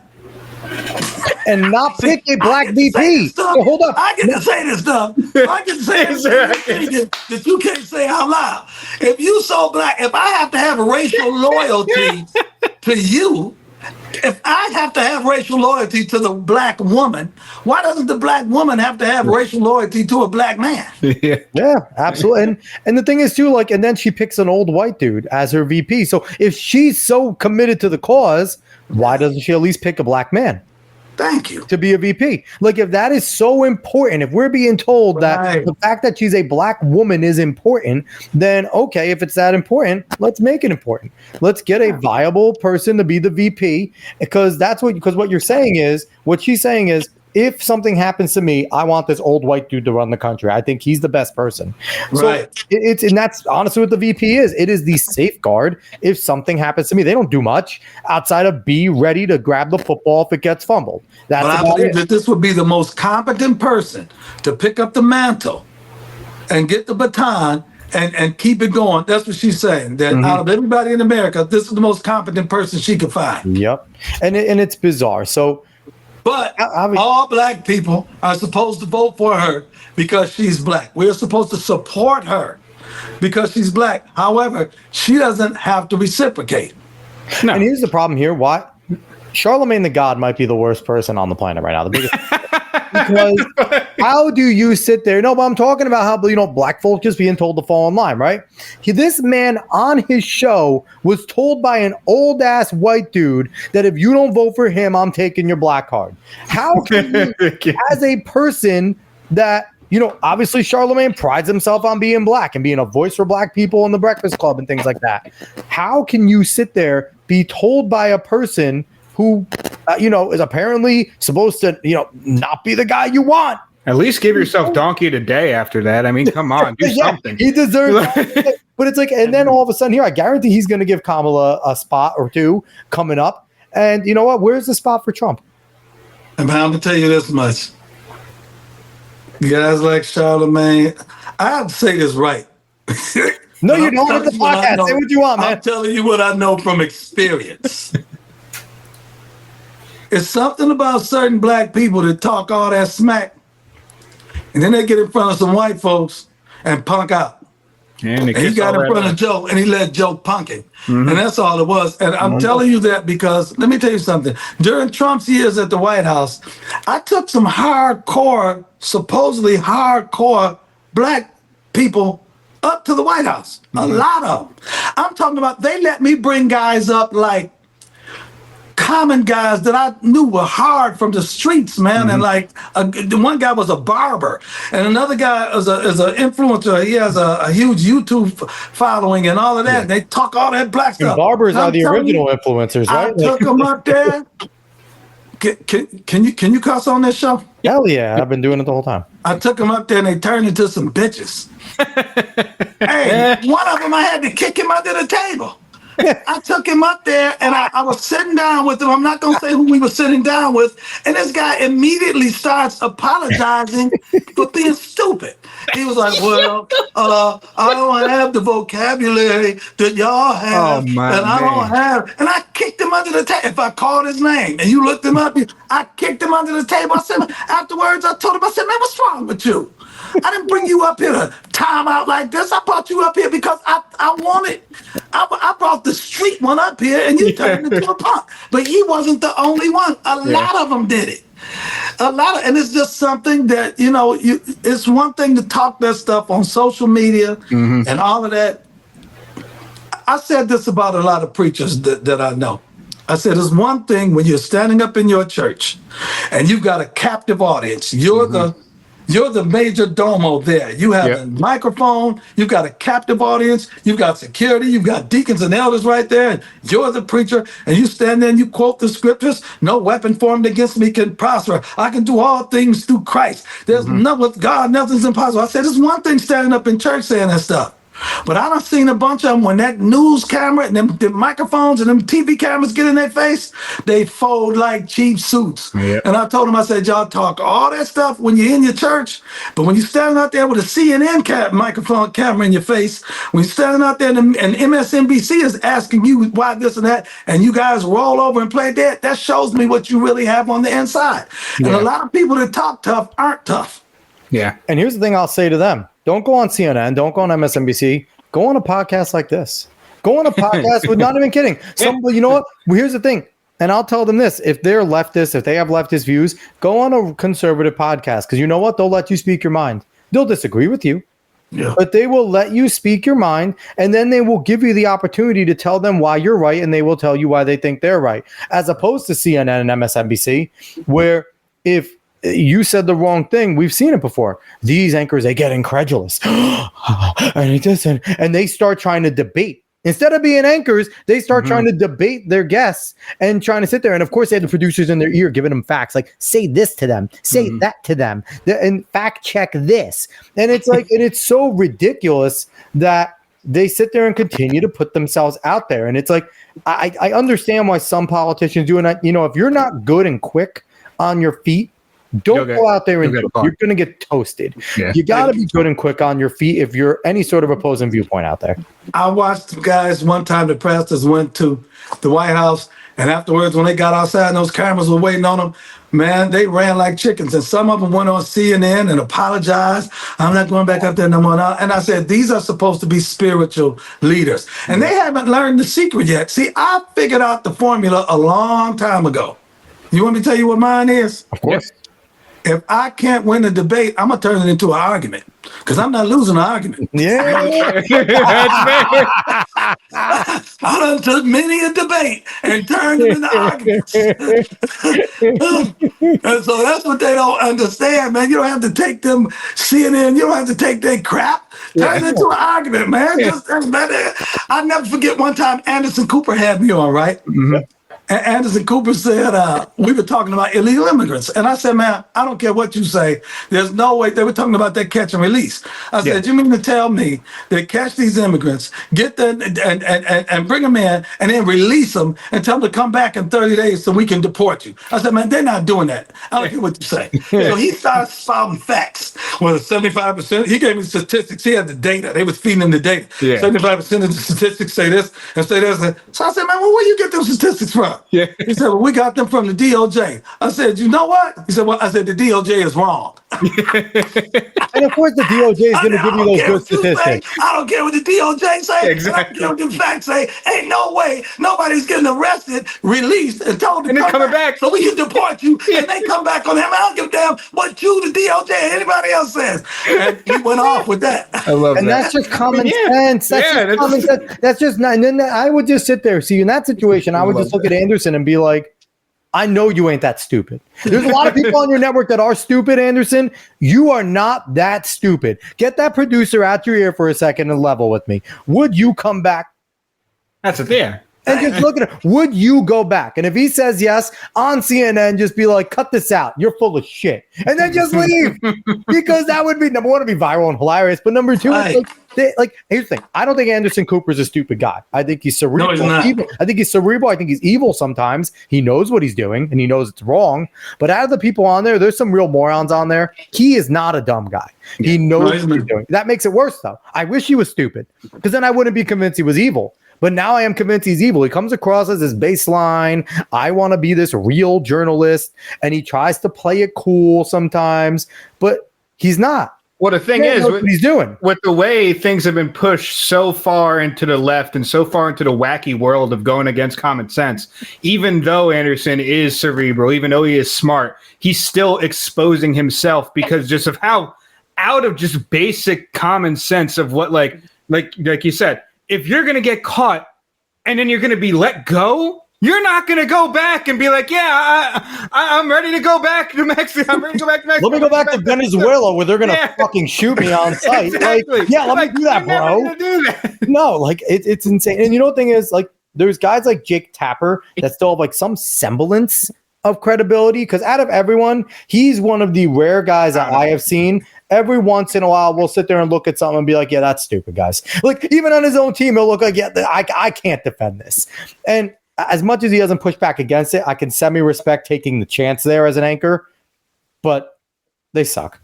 And not pick a black VP. So hold up. I get to say this stuff. I get to say this that you can't say out loud. If you so black, if I have to have racial loyalty to you, if I have to have racial loyalty to the black woman, why doesn't the black woman have to have racial loyalty to a black man? Yeah, absolutely. And the thing is too, like, and then she picks an old white dude as her VP. So if she's so committed to the cause, why doesn't she at least pick a black man? Thank you. To be a VP. Like, if that is so important, if we're being told that the fact that she's a black woman is important, then okay, if it's that important, let's make it important. Let's get a viable person to be the VP, because what you're saying is, what she's saying is, if something happens to me, I want this old white dude to run the country. I think he's the best person. Right. So and that's honestly what the VP is. It is the safeguard. If something happens to me, they don't do much outside of be ready to grab the football if it gets fumbled. But I believe that this would be the most competent person to pick up the mantle and get the baton and keep it going. That's what she's saying. That out of everybody in America, this is the most competent person she could find. Yep. And it's bizarre. So But all black people are supposed to vote for her because she's black. We're supposed to support her because she's black. However, she doesn't have to reciprocate. No. And here's the problem here. Why? Charlemagne the God might be the worst person on the planet right now. The biggest. Because how do you sit there? No, but I'm talking about how, black folk just being told to fall in line, right? This man on his show was told by an old ass white dude that if you don't vote for him, I'm taking your black card. How can you, as a person that, obviously Charlemagne prides himself on being black and being a voice for black people in the Breakfast Club and things like that. How can you sit there, be told by a person who, is apparently supposed to, not be the guy you want? At least give yourself donkey today after that. I mean, come on, do something. He deserves it. But it's like, and then all of a sudden here, I guarantee he's going to give Kamala a spot or two coming up. And you know what? Where's the spot for Trump? I'm bound to tell you this much. Guys like Charlemagne, I have to say this right. No, you don't have the podcast. Say what you want, man. I'm telling you what I know from experience. It's something about certain black people that talk all that smack, and then they get in front of some white folks and punk out. And he got in front of Joe, and he let Joe punk him. And that's all it was. And I'm telling you that because, let me tell you something. During Trump's years at the White House, I took some hardcore, supposedly hardcore black people up to the White House. A lot of them. I'm talking about, they let me bring guys up like common guys that I knew were hard from the streets, man. And like the one guy was a barber, and another guy is an influencer. He has a huge YouTube following and all of that. They talk all that black stuff. And barbers are the original influencers, right? I took them up there. Can you cuss on this show? Hell yeah, I've been doing it the whole time. I took them up there and they turned into some bitches. Hey, one of them I had to kick him under the table. I took him up there and I was sitting down with him. I'm not going to say who we were sitting down with. And this guy immediately starts apologizing for being stupid. He was like, well, I don't have the vocabulary that y'all have. I don't have. And I kicked him under the table. If I called his name and you looked him up, I kicked him under the table. I said, afterwards, I told him, I said, man, what's wrong with you? I didn't bring you up here to time out like this. I brought you up here because I wanted. I brought the street one up here, and you turned into a punk. But he wasn't the only one. A lot of them did it. And it's just something that it's one thing to talk that stuff on social media and all of that. I said this about a lot of preachers that I know. I said, there's one thing when you're standing up in your church and you've got a captive audience. You're the major domo there. You have a microphone. You've got a captive audience. You've got security. You've got deacons and elders right there. And you're the preacher. And you stand there and you quote the scriptures. No weapon formed against me can prosper. I can do all things through Christ. There's with God, nothing's impossible. I said, there's one thing standing up in church saying that stuff. But I done seen a bunch of them when that news camera and them microphones and them TV cameras get in their face, they fold like cheap suits. Yep. And I told them, I said, y'all talk all that stuff when you're in your church, but when you're standing out there with a CNN microphone camera in your face, when you're standing out there and MSNBC is asking you why this and that, and you guys roll over and play dead, that shows me what you really have on the inside. Yeah. And a lot of people that talk tough aren't tough. Yeah. And here's the thing I'll say to them. Don't go on CNN. Don't go on MSNBC. Go on a podcast like this. Go on a podcast with, not even kidding. You know what? Well, here's the thing. And I'll tell them this. If they're leftist, if they have leftist views, go on a conservative podcast. Because you know what? They'll let you speak your mind. They'll disagree with you. Yeah. But they will let you speak your mind. And then they will give you the opportunity to tell them why you're right. And they will tell you why they think they're right. As opposed to CNN and MSNBC, where if you said the wrong thing, we've seen it before. These anchors, they get incredulous. And it doesn't. And they start trying to debate. Instead of being anchors, they start trying to debate their guests and trying to sit there. And of course, they have the producers in their ear giving them facts, like say this to them, say that to them, and fact check this. And it's like, and it's so ridiculous that they sit there and continue to put themselves out there. And it's like, I understand why some politicians do. And if you're not good and quick on your feet, Don't go out there and do it. You're going to get toasted. Yeah. You got to be good and quick on your feet if you're any sort of opposing viewpoint out there. I watched guys one time, the pastors went to the White House, and afterwards when they got outside and those cameras were waiting on them, man, they ran like chickens. And some of them went on CNN and apologized. I'm not going back up there no more. And I said, these are supposed to be spiritual leaders. And they haven't learned the secret yet. See, I figured out the formula a long time ago. You want me to tell you what mine is? Of course. If I can't win a debate, I'm going to turn it into an argument because I'm not losing an argument. Yeah. I done took many a debate and turned them into arguments. And so that's what they don't understand, man. You don't have to take them CNN. You don't have to take their crap. Turn it into an argument, man. I'll never forget one time Anderson Cooper had me on, right? Mm-hmm. And Anderson Cooper said, we were talking about illegal immigrants. And I said, man, I don't care what you say. There's no way. They were talking about that catch and release. I said, you mean to tell me they catch these immigrants, get them and bring them in and then release them and tell them to come back in 30 days so we can deport you? I said, man, they're not doing that. I don't care what you say. So he started spouting facts. Well, 75%, he gave me statistics. He had the data. They was feeding him the data. 75% of the statistics say this and say this. So I said, man, well, where you get those statistics from? Yeah. He said, well, we got them from the DOJ. I said, you know what? He said, well, I said, the DOJ is wrong. And of course, the DOJ is going to give you those good statistics. I don't care what the DOJ say. Exactly. I don't care what the facts say. Ain't no way nobody's getting arrested, released, and told to come back so we can deport you. And they come back on him. I don't give a damn what you, the DOJ, anybody else says. And he went off with that. I love and that. That's just common sense. That's common sense. That's just not. And then I would just sit there. See, in that situation, I would just look at Anderson and be like, I know you ain't that stupid. There's a lot of people on your network that are stupid, Anderson. You are not that stupid. Get that producer out your ear for a second and level with me. Would you come back? That's it there. And just look at it. Would you go back? And if he says yes, on CNN, just be like, cut this out. You're full of shit. And then just leave. Because that would be, number one, it'd be viral and hilarious. But number two, here's the thing. I don't think Anderson Cooper's a stupid guy. I think he's cerebral. No, he's not. Evil. I think he's cerebral. I think he's evil sometimes. He knows what he's doing, and he knows it's wrong. But out of the people on there, there's some real morons on there. He is not a dumb guy. He knows what he's doing. That makes it worse, though. I wish he was stupid, because then I wouldn't be convinced he was evil. But now I am convinced he's evil. He comes across as this baseline. I want to be this real journalist. And he tries to play it cool sometimes, but he's not. Well, the thing is, what he's doing with the way things have been pushed so far into the left and so far into the wacky world of going against common sense, even though Anderson is cerebral, even though he is smart, he's still exposing himself because just of how out of just basic common sense of what, like you said, if you're going to get caught and then you're going to be let go, you're not going to go back and be like, I'm ready to go back to Mexico. I'm ready to go back to Mexico. Let me go back to Venezuela where they're going to fucking shoot me on site. Exactly. Let me do that, bro. Do that. No, it's insane. And you know what the thing is, there's guys like Jake Tapper that still have some semblance of credibility, because out of everyone, he's one of the rare guys that I have seen. Every once in a while, we'll sit there and look at something and be like, yeah, that's stupid, guys. Even on his own team, he'll look like, I can't defend this. And as much as he doesn't push back against it, I can semi-respect taking the chance there as an anchor, but they suck.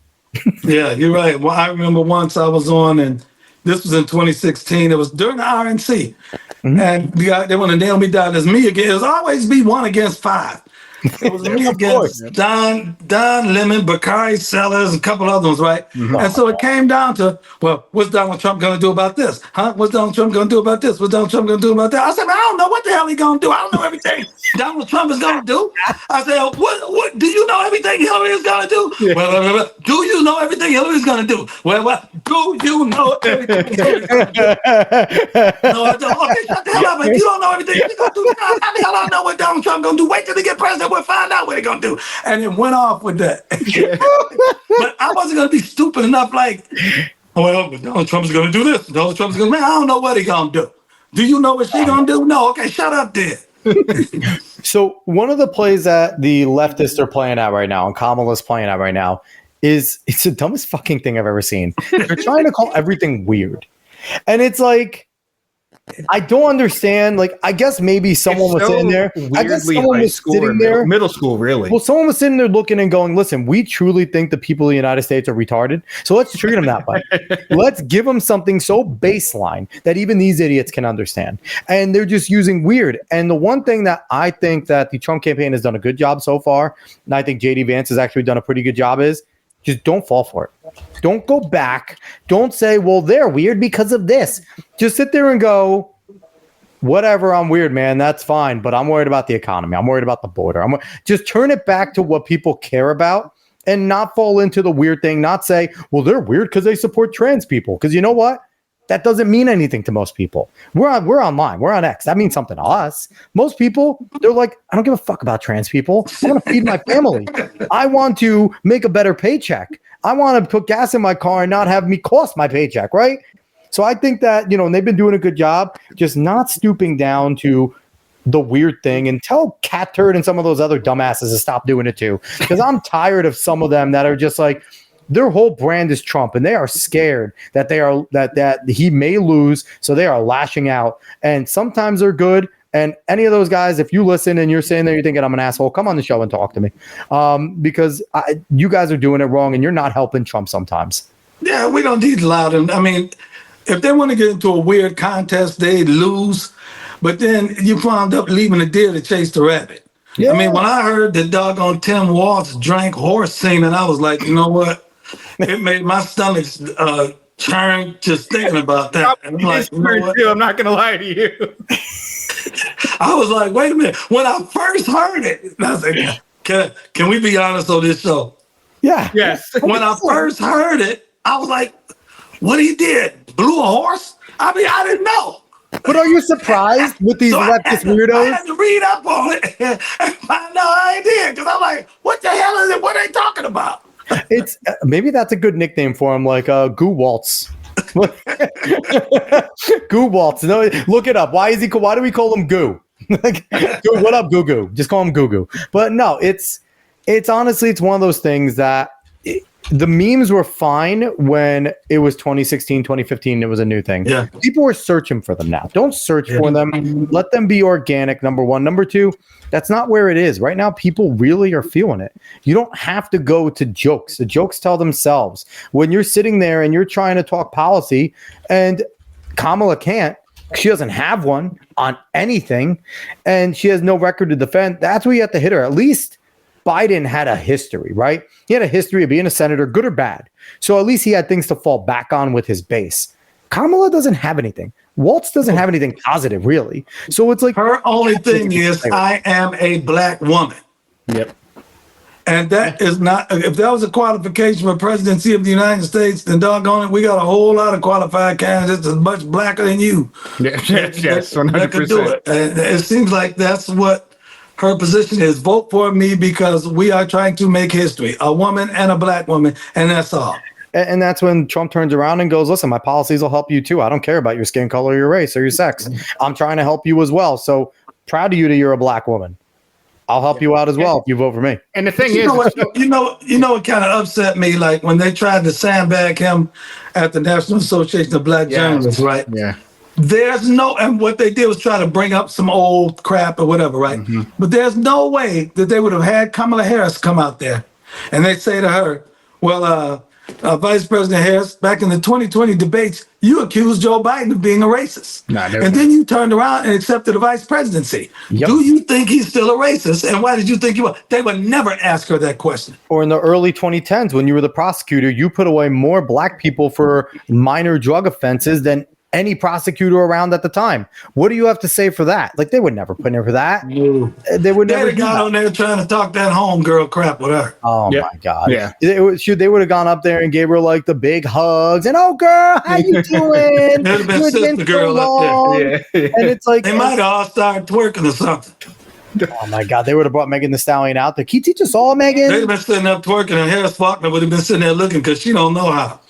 Yeah, you're right. Well, I remember once I was on, and this was in 2016. It was during the RNC. Mm-hmm. And they want to nail me down as me again. It was always be 1 against 5. It was me against Don Lemon, Bakari Sellers, and a couple other ones, right? Mm-hmm. And so it came down to, well, what's Donald Trump going to do about this? Huh? What's Donald Trump going to do about this? What's Donald Trump going to do about that? I said, man, I don't know what the hell he's going to do. I don't know everything Donald Trump is going to do. I said, what? Do you know everything Hillary is going to do? Yeah. Well, do you know everything Hillary's going to do? Well, do you know everything Hillary's going to do? No, I don't. Okay, shut the hell up. If you don't know everything you're going to do, how the hell I know what Donald Trump going to do? Wait till they get president. We'll find out what they're going to do. And it went off with that. But I wasn't going to be stupid enough well, Donald Trump's going to do this. Donald Trump's going to, man, I don't know what he's going to do. Do you know what she's going to do? No. Okay, shut up then. So one of the plays that the leftists are playing out right now, and Kamala's playing out right now, it's the dumbest fucking thing I've ever seen. They're trying to call everything weird. And it's like, I don't understand. Like, I guess maybe someone was sitting there. I guess someone was sitting there. Middle school, really. Well, someone was sitting there looking and going, listen, we truly think the people of the United States are retarded. So let's treat them that way. Let's give them something so baseline that even these idiots can understand. And they're just using weird. And the one thing that I think that the Trump campaign has done a good job so far, and I think JD Vance has actually done a pretty good job, is just don't fall for it. Don't go back. Don't say, well, they're weird because of this. Just sit there and go, whatever, I'm weird, man. That's fine. But I'm worried about the economy. I'm worried about the border. Just turn it back to what people care about and not fall into the weird thing. Not say, well, they're weird because they support trans people. Because you know what? That doesn't mean anything to most people. We're online. We're on X. That means something to us. Most people, they're like, I don't give a fuck about trans people. I want to feed my family. I want to make a better paycheck. I want to put gas in my car and not have me cost my paycheck, right? So I think that, and they've been doing a good job just not stooping down to the weird thing, and tell Cat Turd and some of those other dumbasses to stop doing it too. Because I'm tired of some of them that are just like, their whole brand is Trump, and they are scared that that he may lose, so they are lashing out. And sometimes they're good. And any of those guys, if you listen and you're saying that you're thinking I'm an asshole, come on the show and talk to me, because you guys are doing it wrong, and you're not helping Trump sometimes. Yeah, we don't need loud. I mean, if they want to get into a weird contest, they lose. But then you wound up leaving the deer to chase the rabbit. Yeah. I mean, when I heard the doggone Tim Walz drank horse semen, I was like, you know what? It made my stomach churn just thinking about that. And I'm like, you know what? I'm not going to lie to you. I was like, wait a minute. When I first heard it, I was like, can we be honest on this show? Yeah. Yes. When I first heard it, I was like, what he did? Blew a horse? I mean, I didn't know. But are you surprised with these leftist weirdos? I had to read up on it and find out I did, because I'm like, what the hell is it? What are they talking about? It's maybe that's a good nickname for him, like Goo Waltz. Goo Waltz. No, look it up. Why do we call him Goo? Goo, what up, Goo Goo? Just call him Goo Goo. But no, it's honestly, it's one of those things that the memes were fine when it was 2016, 2015. It was a new thing. Yeah. People were searching for them now. Don't search for them. Let them be organic, number one. Number two, that's not where it is. Right now, people really are feeling it. You don't have to go to jokes. The jokes tell themselves. When you're sitting there and you're trying to talk policy, and Kamala can't, she doesn't have one on anything, and she has no record to defend, that's where you have to hit her. At least Biden had a history, right? He had a history of being a senator, good or bad. So at least he had things to fall back on with his base. Kamala doesn't have anything. Waltz doesn't have anything positive, really. So it's like her only thing is, I am a black woman. Yep. And that is not, if that was a qualification for presidency of the United States, then doggone it, we got a whole lot of qualified candidates that's much blacker than you. Yes, 100%. That could do it. And it seems like that's what her position is. Vote for me because we are trying to make history. A woman and a black woman, and that's all. And that's when Trump turns around and goes, listen, my policies will help you too. I don't care about your skin color, your race, or your sex. I'm trying to help you as well. So proud of you that you're a black woman. I'll help you out as well if you vote for me. And the thing is, you know what kind of upset me? Like when they tried to sandbag him at the National Association of Black Journalists, right? Yeah. There's no, and what they did was try to bring up some old crap or whatever, right? Mm-hmm. But there's no way that they would have had Kamala Harris come out there and they say to her, well, Vice President Harris, back in the 2020 debates, you accused Joe Biden of being a racist. And then you turned around and accepted the vice presidency. Yep. Do you think he's still a racist? And why did you think he was? They would never ask her that question. Or in the early 2010s, when you were the prosecutor, you put away more black people for minor drug offenses than any prosecutor around at the time. What do you have to say for that? Like, they would never put in for that. No. They would never got on there trying to talk that homegirl crap with her. Oh my God. Yeah. They would have gone up there and gave her like the big hugs and, oh girl, how you doing? There'd have been sister girl up there. Yeah. And it's like, they might have all started twerking or something. Oh my God. They would have brought Megan Thee Stallion out there. Can you teach us all, Megan? They'd have been sitting up twerking and Harris Faulkner would have been sitting there looking because she don't know how.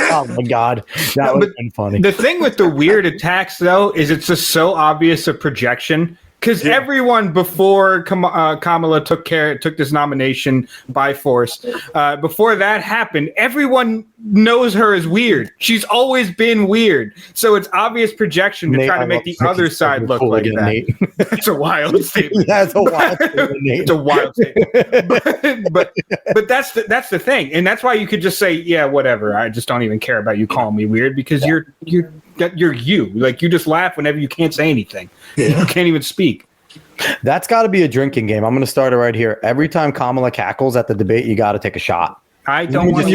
Oh my God, that would have been funny. The thing with the weird attacks, though, is it's just so obvious a projection Because everyone before Kamala took this nomination by force, before that happened, everyone knows her as weird. She's always been weird. So it's obvious projection to try to make the other side look like that. It's a wild statement. That's a wild statement, Nate. It's a wild statement. But that's the thing. And that's why you could just say, yeah, whatever. I just don't even care about you calling me weird, because you're you. Like, you just laugh whenever you can't say anything. Yeah. You can't even speak. That's got to be a drinking game. I'm going to start it right here. Every time Kamala cackles at the debate, you got to take a shot. I don't want to.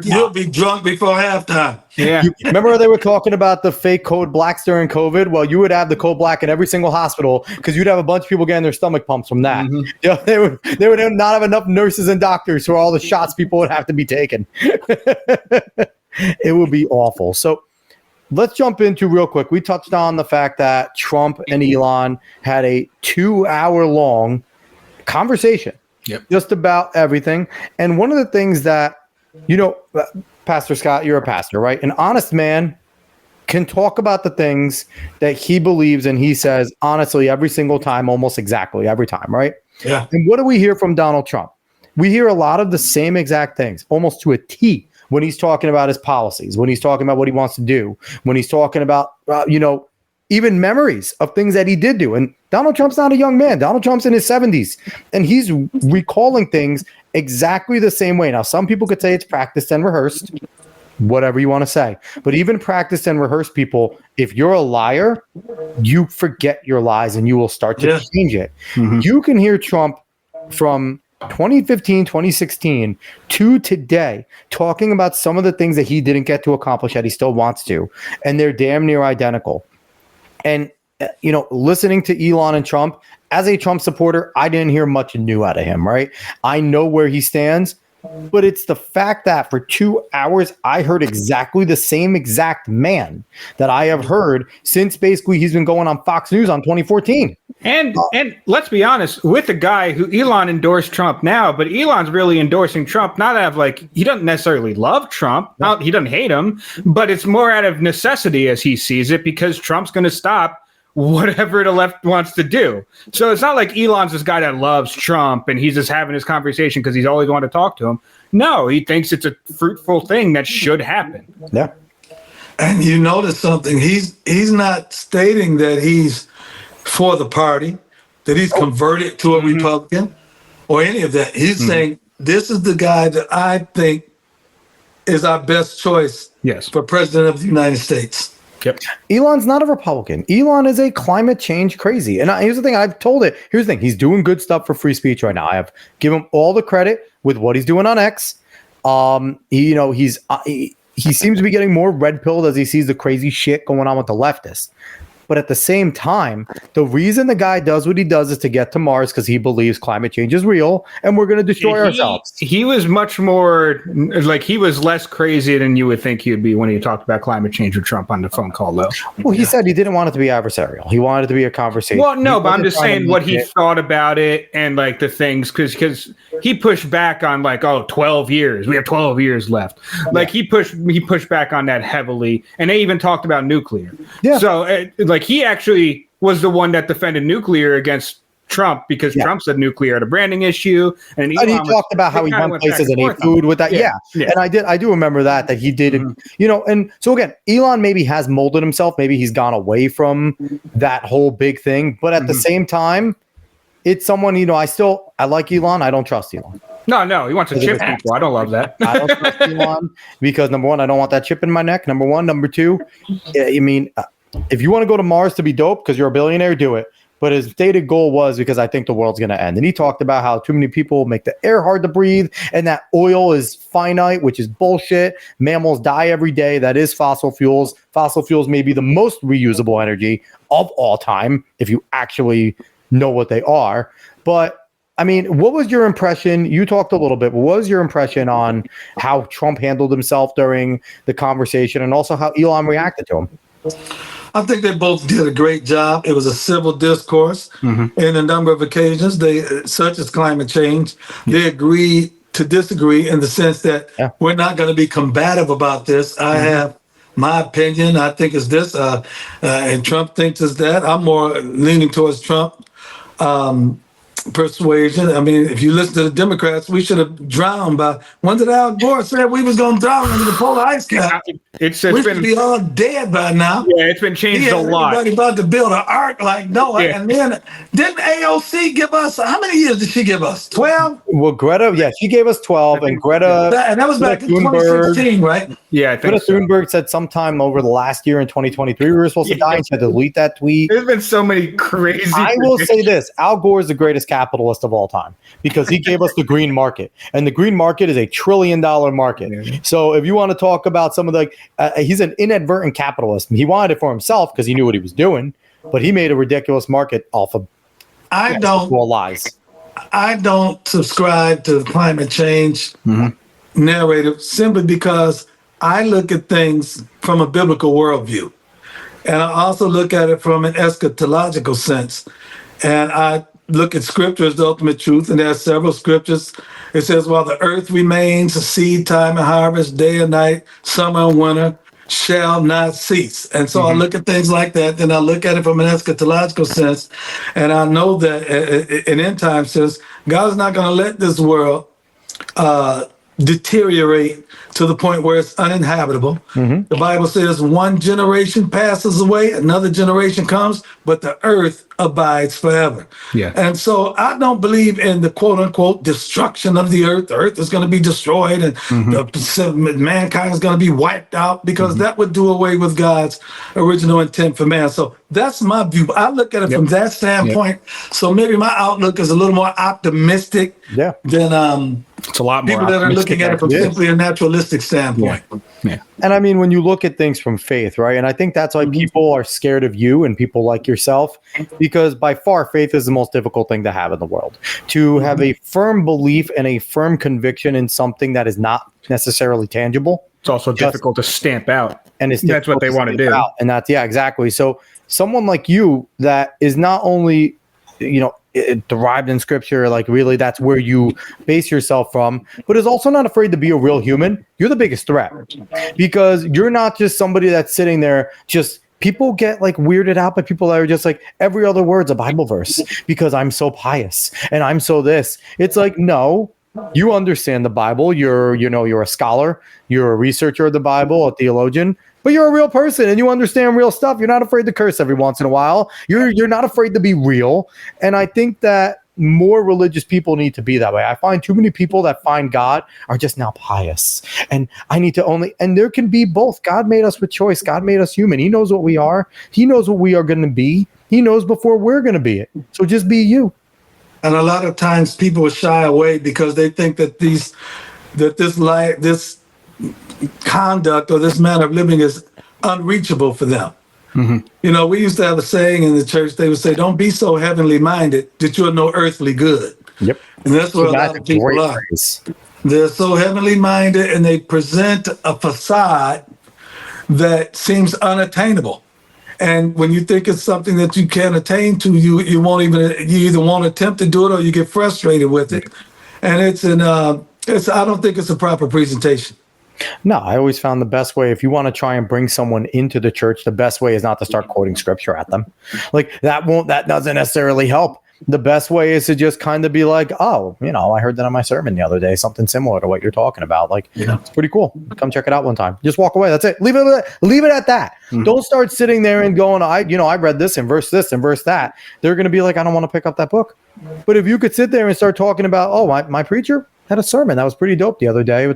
You'll be drunk before halftime. Yeah. Remember they were talking about the fake code blacks during COVID? Well, you would have the code black in every single hospital, because you'd have a bunch of people getting their stomach pumps from that. Mm-hmm. You know, they would not have enough nurses and doctors for all the shots people would have to be taken. It would be awful. So let's jump into real quick. We touched on the fact that Trump and Elon had a 2-hour-long conversation. Yep. Just about everything. And one of the things that, Pastor Scott, you're a pastor, right? An honest man can talk about the things that he believes and he says, honestly, every single time, almost exactly every time, right? Yeah. And what do we hear from Donald Trump? We hear a lot of the same exact things, almost to a T, when he's talking about his policies, when he's talking about what he wants to do, when he's talking about, even memories of things that he did do. And Donald Trump's not a young man. Donald Trump's in his 70s, and he's recalling things exactly the same way. Now, some people could say it's practiced and rehearsed, whatever you want to say. But even practiced and rehearsed people, if you're a liar, you forget your lies and you will start to change it. Mm-hmm. You can hear Trump from 2015, 2016 to today talking about some of the things that he didn't get to accomplish that he still wants to, and they're damn near identical. And, listening to Elon and Trump, as a Trump supporter, I didn't hear much new out of him, right? I know where he stands, but it's the fact that for 2 hours, I heard exactly the same exact man that I have heard since basically he's been going on Fox News on 2014. And let's be honest, with a guy who Elon endorsed Trump now, but Elon's really endorsing Trump, not out of he doesn't necessarily love Trump. No. He doesn't hate him, but it's more out of necessity as he sees it, because Trump's going to stop whatever the left wants to do. So it's not like Elon's this guy that loves Trump and he's just having this conversation because he's always wanted to talk to him. No, he thinks it's a fruitful thing that should happen. Yeah. And you notice something. He's not stating that he's for the party, that he's converted to a Republican or any of that. He's saying, this is the guy that I think is our best choice for president of the United States. Yep. Elon's not a Republican. Elon is a climate change crazy. And here's the thing. I've told it. Here's the thing. He's doing good stuff for free speech right now. I have given him all the credit with what he's doing on X. He seems to be getting more red pilled as he sees the crazy shit going on with the leftists. But at the same time, the reason the guy does what he does is to get to Mars, because he believes climate change is real and we're going to destroy ourselves. He was much more he was less crazy than you would think he would be when he talked about climate change with Trump on the phone call, though. Well, he said he didn't want it to be adversarial. He wanted it to be a conversation. Well, no, but I'm just saying what he thought about it and the things, because he pushed back on 12 years. We have 12 years left. He pushed back on that heavily, and they even talked about nuclear. Yeah. So he actually was the one that defended nuclear against Trump, because Trump said nuclear had a branding issue, and he talked about how he went places and ate food with that. Yeah. And I do remember that he did, and so again, Elon maybe has molded himself. Maybe he's gone away from that whole big thing, but at the same time, it's someone, I like Elon. I don't trust Elon. No, he wants to chip people. I don't love that. I don't trust Elon because, number one, I don't want that chip in my neck. Number one. Number two, if you want to go to Mars to be dope because you're a billionaire, do it. But his stated goal was because I think the world's going to end. And he talked about how too many people make the air hard to breathe and that oil is finite, which is bullshit. Mammals die every day. That is fossil fuels. Fossil fuels may be the most reusable energy of all time if you actually know what they are. But what was your impression? You talked a little bit, but what was your impression on how Trump handled himself during the conversation and also how Elon reacted to him? I think they both did a great job. It was a civil discourse in a number of occasions. Such as climate change, they agreed to disagree in the sense that we're not going to be combative about this. I have my opinion. I think it's this, and Trump thinks it's that. I'm more leaning towards Trump. persuasion. I mean, if you listen to the Democrats, we should have drowned by. When did Al Gore say we was going to drown under the polar ice cap? We should be all dead by now. Yeah, it's been changed a lot. Everybody about to build an ark like Noah. Yeah. And then, didn't AOC give us, how many years did she give us? 12? Well, Greta, she gave us 12, and Greta. And that was back in 2016, right? Yeah, I think Greta Thunberg said sometime over the last year in 2023 we were supposed to die, and she had to delete that tweet. There's been so many crazy. I will say this: Al Gore is the greatest capitalist of all time because he gave us the green market, and the green market is $1 trillion market. Yeah. So if you want to talk about some of the, he's an inadvertent capitalist. He wanted it for himself because he knew what he was doing, but he made a ridiculous market off of lies. I don't subscribe to the climate change narrative simply because I look at things from a biblical worldview. And I also look at it from an eschatological sense. And I look at scripture as the ultimate truth. And there are several scriptures. It says, while the earth remains, the seed time and harvest, day and night, summer and winter shall not cease. And so I look at things like that. Then I look at it from an eschatological sense. And I know that in end time says, God is not going to let this world deteriorate to the point where it's uninhabitable. The Bible says one generation passes away, another generation comes, but the earth abides forever. Yeah. And so I don't believe in the quote unquote destruction of the earth. The earth is going to be destroyed and mankind is going to be wiped out because that would do away with God's original intent for man. So that's my view. I look at it from that standpoint. So maybe my outlook is a little more optimistic than it's a lot more people that are looking at it from simply a naturalistic standpoint. Yeah. And I mean, when you look at things from faith, right? And I think that's why people are scared of you and people like yourself, because by far faith is the most difficult thing to have in the world. To have a firm belief and a firm conviction in something that is not necessarily tangible. It's also difficult to stamp out. And that's what they want to do. And that's, exactly. So someone like you that is not only, derived in scripture, like really that's where you base yourself from, but is also not afraid to be a real human. You're the biggest threat because you're not just somebody that's sitting there just people get like weirded out by people that are just like every other word's a Bible verse because I'm so pious and I'm so this. It's like, no, you understand the Bible. You're a scholar, you're a researcher of the Bible, a theologian, but you're a real person and you understand real stuff. You're not afraid to curse every once in a while. You're not afraid to be real. And I think that more religious people need to be that way. I find too many people that find God are just now pious. And I need to and there can be both. God made us with choice. God made us human. He knows what we are. He knows what we are going to be. He knows before we're going to be it. So just be you. And a lot of times people shy away because they think that this conduct or this manner of living is unreachable for them. We used to have a saying in the church. They would say, don't be so heavenly minded that you're no earthly good. Yep. And that's what a lot of people are. They're so heavenly minded and they present a facade that seems unattainable. And when you think it's something that you can't attain to, you either won't attempt to do it or you get frustrated with it. And I don't think it's a proper presentation. No, I always found the best way, if you want to try and bring someone into the church, the best way is not to start quoting scripture at them. Like that doesn't necessarily help. The best way is to just kind of be like, oh, I heard that on my sermon the other day, something similar to what you're talking about. Like, it's pretty cool. Come check it out one time. Just walk away. That's it. Leave it at that. Don't start sitting there and going, I read this and verse that. They're going to be like, I don't want to pick up that book. But if you could sit there and start talking about, my preacher had a sermon that was pretty dope the other day.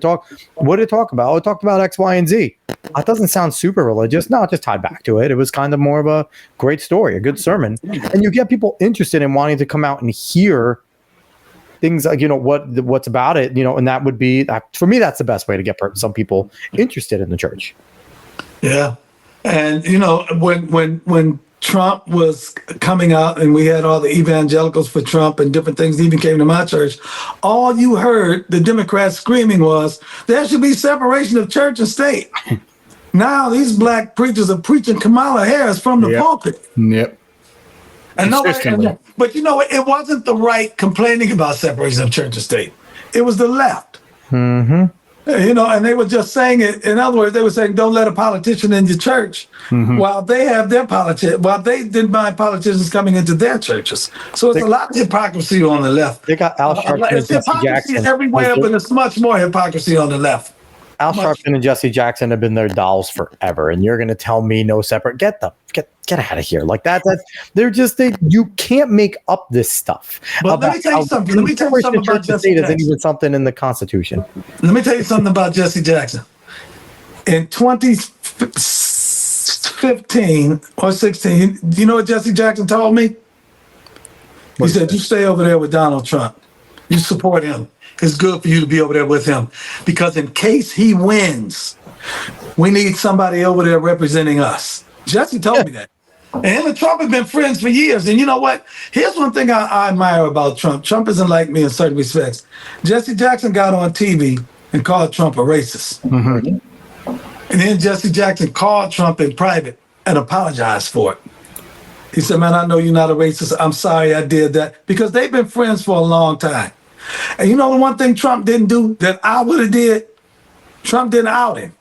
What did it talk about? It talked about X, Y, and Z. It doesn't sound super religious. No, it just tied back to it. It was kind of more of a great story, a good sermon. And you get people interested in wanting to come out and hear things like, what's about it, and that would be, for me, that's the best way to get some people interested in the church. Yeah. And, when Trump was coming out and we had all the evangelicals for Trump and different things even came to my church, all you heard the Democrats screaming was, there should be separation of church and state. Now these black preachers are preaching Kamala Harris from the pulpit. Yep. And but it wasn't the right complaining about separation of church and state. It was the left. And they were just saying it. In other words, they were saying, don't let a politician in your church while they have their while they didn't mind politicians coming into their churches. So it's a lot of hypocrisy on the left. They got Al Sharpton and It's Jesse hypocrisy Jackson. everywhere, but it's much more hypocrisy on the left. Al Sharpton and Jesse Jackson have been their dolls forever, and you're going to tell me no separate? Get out of here! Like that. You can't make up this stuff. But let me tell you something. About Jesse Jackson. Isn't even something in the Constitution. Let me tell you something about Jesse Jackson. In 2015 or 16, do you know what Jesse Jackson told me? He said, "You stay over there with Donald Trump. You support him. It's good for you to be over there with him, because in case he wins, we need somebody over there representing us." Jesse told me that. And him and Trump have been friends for years. And you know what? Here's one thing I admire about Trump. Trump isn't like me in certain respects. Jesse Jackson got on TV and called Trump a racist. And then Jesse Jackson called Trump in private and apologized for it. He said, "Man, I know you're not a racist. I'm sorry I did that." Because they've been friends for a long time. And you know the one thing Trump didn't do that I would have did? Trump didn't out him.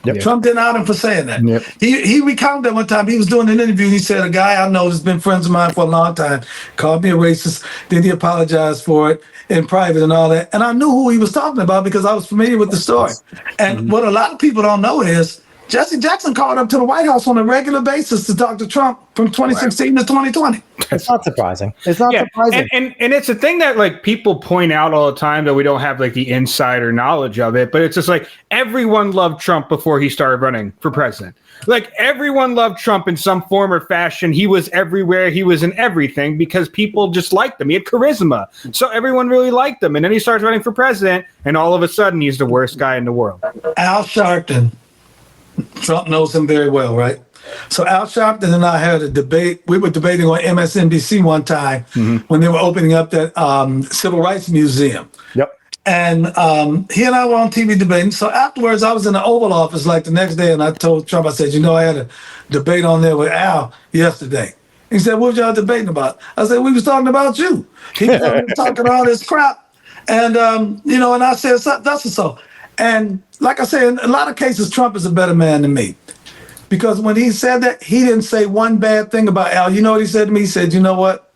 Yep. Trump didn't out him for saying that. Yep. He recounted that one time. He was doing an interview. And he said, "A guy I know has been friends of mine for a long time called me a racist. Then he apologized for it in private and all that." And I knew who he was talking about because I was familiar with the story. And what a lot of people don't know is Jesse Jackson called up to the White House on a regular basis to talk to Trump from 2016 to 2020. It's not surprising. It's not surprising. And it's a thing that like people point out all the time that we don't have like the insider knowledge of it, but it's just like everyone loved Trump before he started running for president. Like everyone loved Trump in some form or fashion. He was everywhere. He was in everything because people just liked him. He had charisma. So everyone really liked him. And then he starts running for president and all of a sudden he's the worst guy in the world. Al Sharpton. Trump knows him very well, right? So Al Sharpton and I had a debate. We were debating on MSNBC one time when they were opening up that Civil Rights Museum. Yep. And he and I were on TV debating. So afterwards, I was in the Oval Office like the next day, and I told Trump, I said, I had a debate on there with Al yesterday. He said, "What was y'all debating about?" I said, "We was talking about you." He was talking all this crap. And, and I said, "That's so." And like I said, in a lot of cases, Trump is a better man than me. Because when he said that, he didn't say one bad thing about Al. You know what he said to me? He said, "You know what?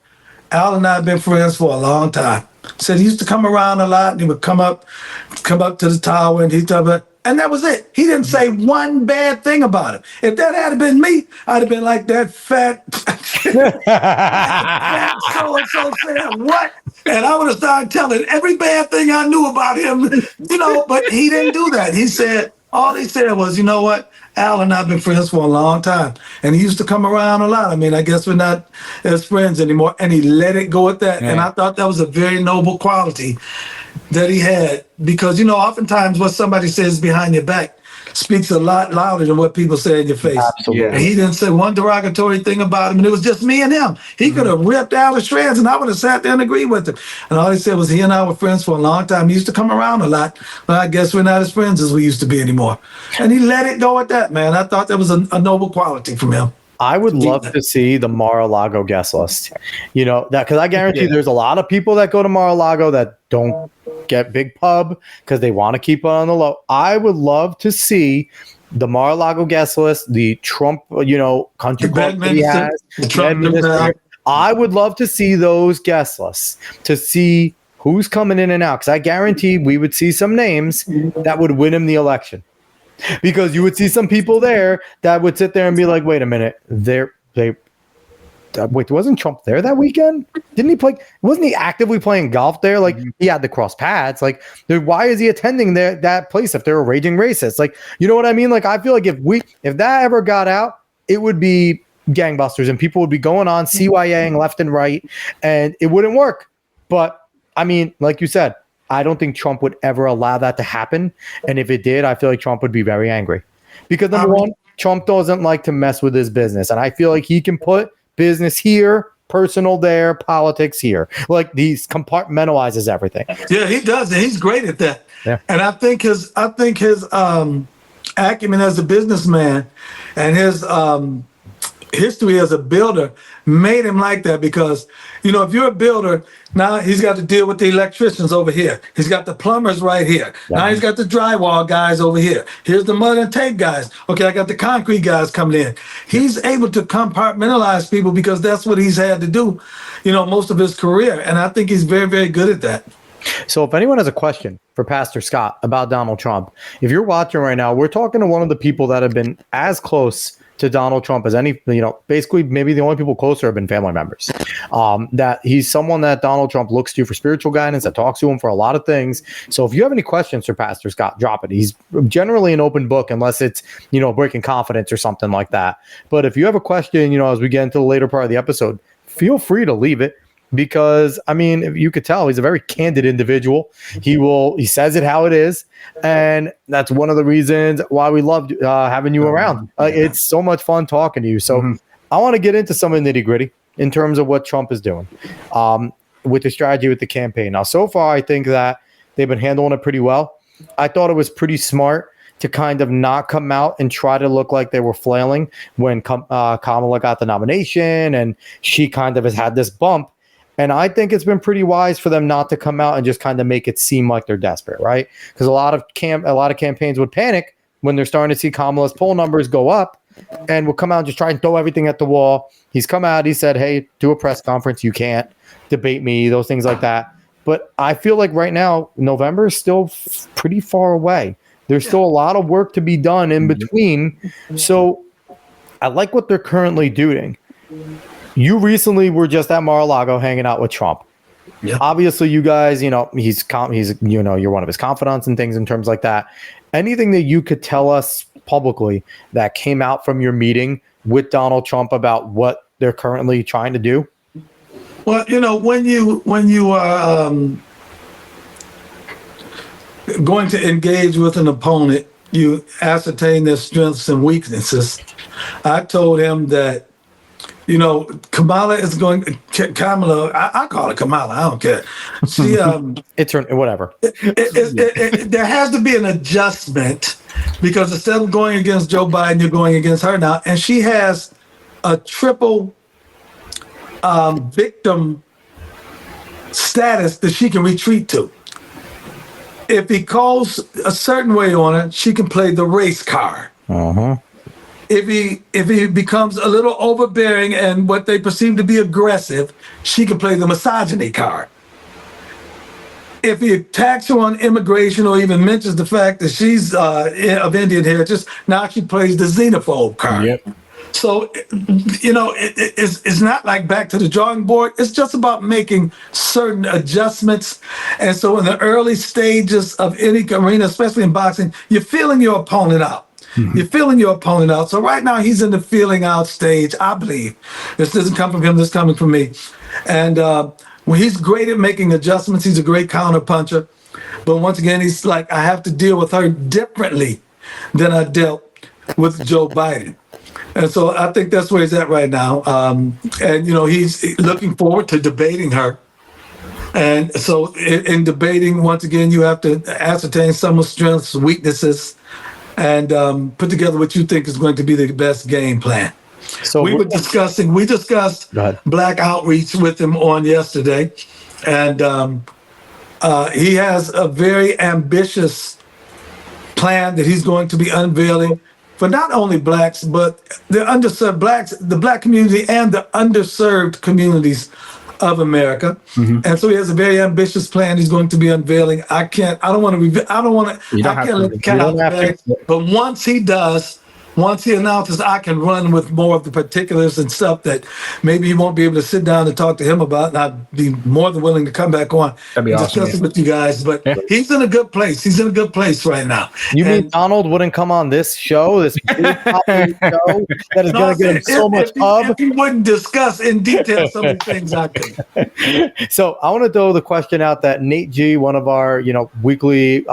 Al and I have been friends for a long time." Said he used to come around a lot and he would come up to the tower and he'd talk about, and that was it. He didn't say one bad thing about him. If that had been me, I'd have been like that fat so-and-so said what? And I would have started telling every bad thing I knew about him, but he didn't do that. All he said was, "You know what? Al and I have been friends for a long time." And he used to come around a lot. I mean, I guess we're not as friends anymore. And he let it go at that. Yeah. And I thought that was a very noble quality that he had. Because, oftentimes what somebody says behind your back speaks a lot louder than what people say in your face. Absolutely. And he didn't say one derogatory thing about him. And it was just me and him. He could have ripped Al to shreds and I would have sat there and agreed with him. And all he said was he and I were friends for a long time. He used to come around a lot. But I guess we're not as friends as we used to be anymore. And he let it go at that, man. I thought that was a noble quality from him. I would love to see the Mar-a-Lago guest list. That because I guarantee there's a lot of people that go to Mar-a-Lago that don't get big pub because they want to keep it on the low. I would love to see the Mar-a-Lago guest list, the Trump, country club that he has. I would love to see those guest lists to see who's coming in and out because I guarantee we would see some names that would win him the election. Because you would see some people there that would sit there and be like, "Wait a minute, wait, wasn't Trump there that weekend? Didn't he play? Wasn't he actively playing golf there? Like he had to cross paths. Like, why is he attending that place if they're a raging racist? Like, you know what I mean? Like, I feel like if that ever got out, it would be gangbusters and people would be going on CYAing left and right, and it wouldn't work. But I mean, like you said, I don't think Trump would ever allow that to happen. And if it did, I feel like Trump would be very angry. Because number one, Trump doesn't like to mess with his business. And I feel like he can put business here, personal there, politics here. Like these compartmentalizes everything. Yeah, he does. And he's great at that. Yeah. And I think his acumen as a businessman and his history as a builder made him like that because, if you're a builder, now he's got to deal with the electricians over here. He's got the plumbers right here. Yeah. Now he's got the drywall guys over here. Here's the mud and tape guys. Okay, I got the concrete guys coming in. He's able to compartmentalize people because that's what he's had to do, most of his career. And I think he's very, very good at that. So if anyone has a question for Pastor Scott about Donald Trump, if you're watching right now, we're talking to one of the people that have been as close to Donald Trump as any, basically maybe the only people closer have been family members. That he's someone that Donald Trump looks to for spiritual guidance, that talks to him for a lot of things. So if you have any questions for Pastor Scott, drop it. He's generally an open book unless it's, breaking confidence or something like that. But if you have a question, as we get into the later part of the episode, feel free to leave it. Because you could tell he's a very candid individual. He says it how it is, and that's one of the reasons why we loved having you around. It's so much fun talking to you. So I want to get into some of the nitty gritty in terms of what Trump is doing with the strategy with the campaign. Now, so far, I think that they've been handling it pretty well. I thought it was pretty smart to kind of not come out and try to look like they were flailing when Kamala got the nomination, and she kind of has had this bump. And I think it's been pretty wise for them not to come out and just kind of make it seem like they're desperate, right? Because a lot of campaigns would panic when they're starting to see Kamala's poll numbers go up, and will come out and just try and throw everything at the wall. He's come out, he said, hey, do a press conference. You can't debate me, those things like that. But I feel like right now, November is still pretty far away. There's still a lot of work to be done in between. So I like what they're currently doing. You recently were just at Mar-a-Lago hanging out with Trump. Yeah. Obviously, you guys, he's you're one of his confidants and things in terms like that. Anything that you could tell us publicly that came out from your meeting with Donald Trump about what they're currently trying to do? Well, when you are going to engage with an opponent, you ascertain their strengths and weaknesses. I told him that. Kamala is going. Kamala, I call her Kamala. I don't care. She, it's her, whatever. There has to be an adjustment because instead of going against Joe Biden, you're going against her now, and she has a triple victim status that she can retreat to. If he calls a certain way on her, she can play the race card. If he becomes a little overbearing and what they perceive to be aggressive, she can play the misogyny card. If he attacks her on immigration or even mentions the fact that she's of Indian heritage, now she plays the xenophobe card. Yep. So, it's not like back to the drawing board. It's just about making certain adjustments. And so in the early stages of any arena, especially in boxing, you're feeling your opponent out. You're feeling your opponent out. So right now he's in the feeling out stage, I believe. This doesn't come from him, this is coming from me. And when he's great at making adjustments, he's a great counter puncher. But once again, he's like, I have to deal with her differently than I dealt with Joe Biden. And so I think that's where he's at right now. And he's looking forward to debating her. And so in debating, once again, you have to ascertain someone's strengths, weaknesses, and put together what you think is going to be the best game plan. So we discussed Black outreach with him on yesterday, and he has a very ambitious plan that he's going to be unveiling for not only blacks, but the underserved blacks, the black community and the underserved communities of America. And so he has a very ambitious plan he's going to be unveiling. I can't let the cat out the bag. But once he does, once he announces, I can run with more of the particulars and stuff that maybe you won't be able to sit down and talk to him about, and I'd be more than willing to come back on and discuss it with you guys. But he's in a good place. He's in a good place right now. You mean Donald wouldn't come on this show, this big popular show that is going to get him so much pub? If he wouldn't discuss in detail some of the things I think. So I want to throw the question out that Nate G, one of our weekly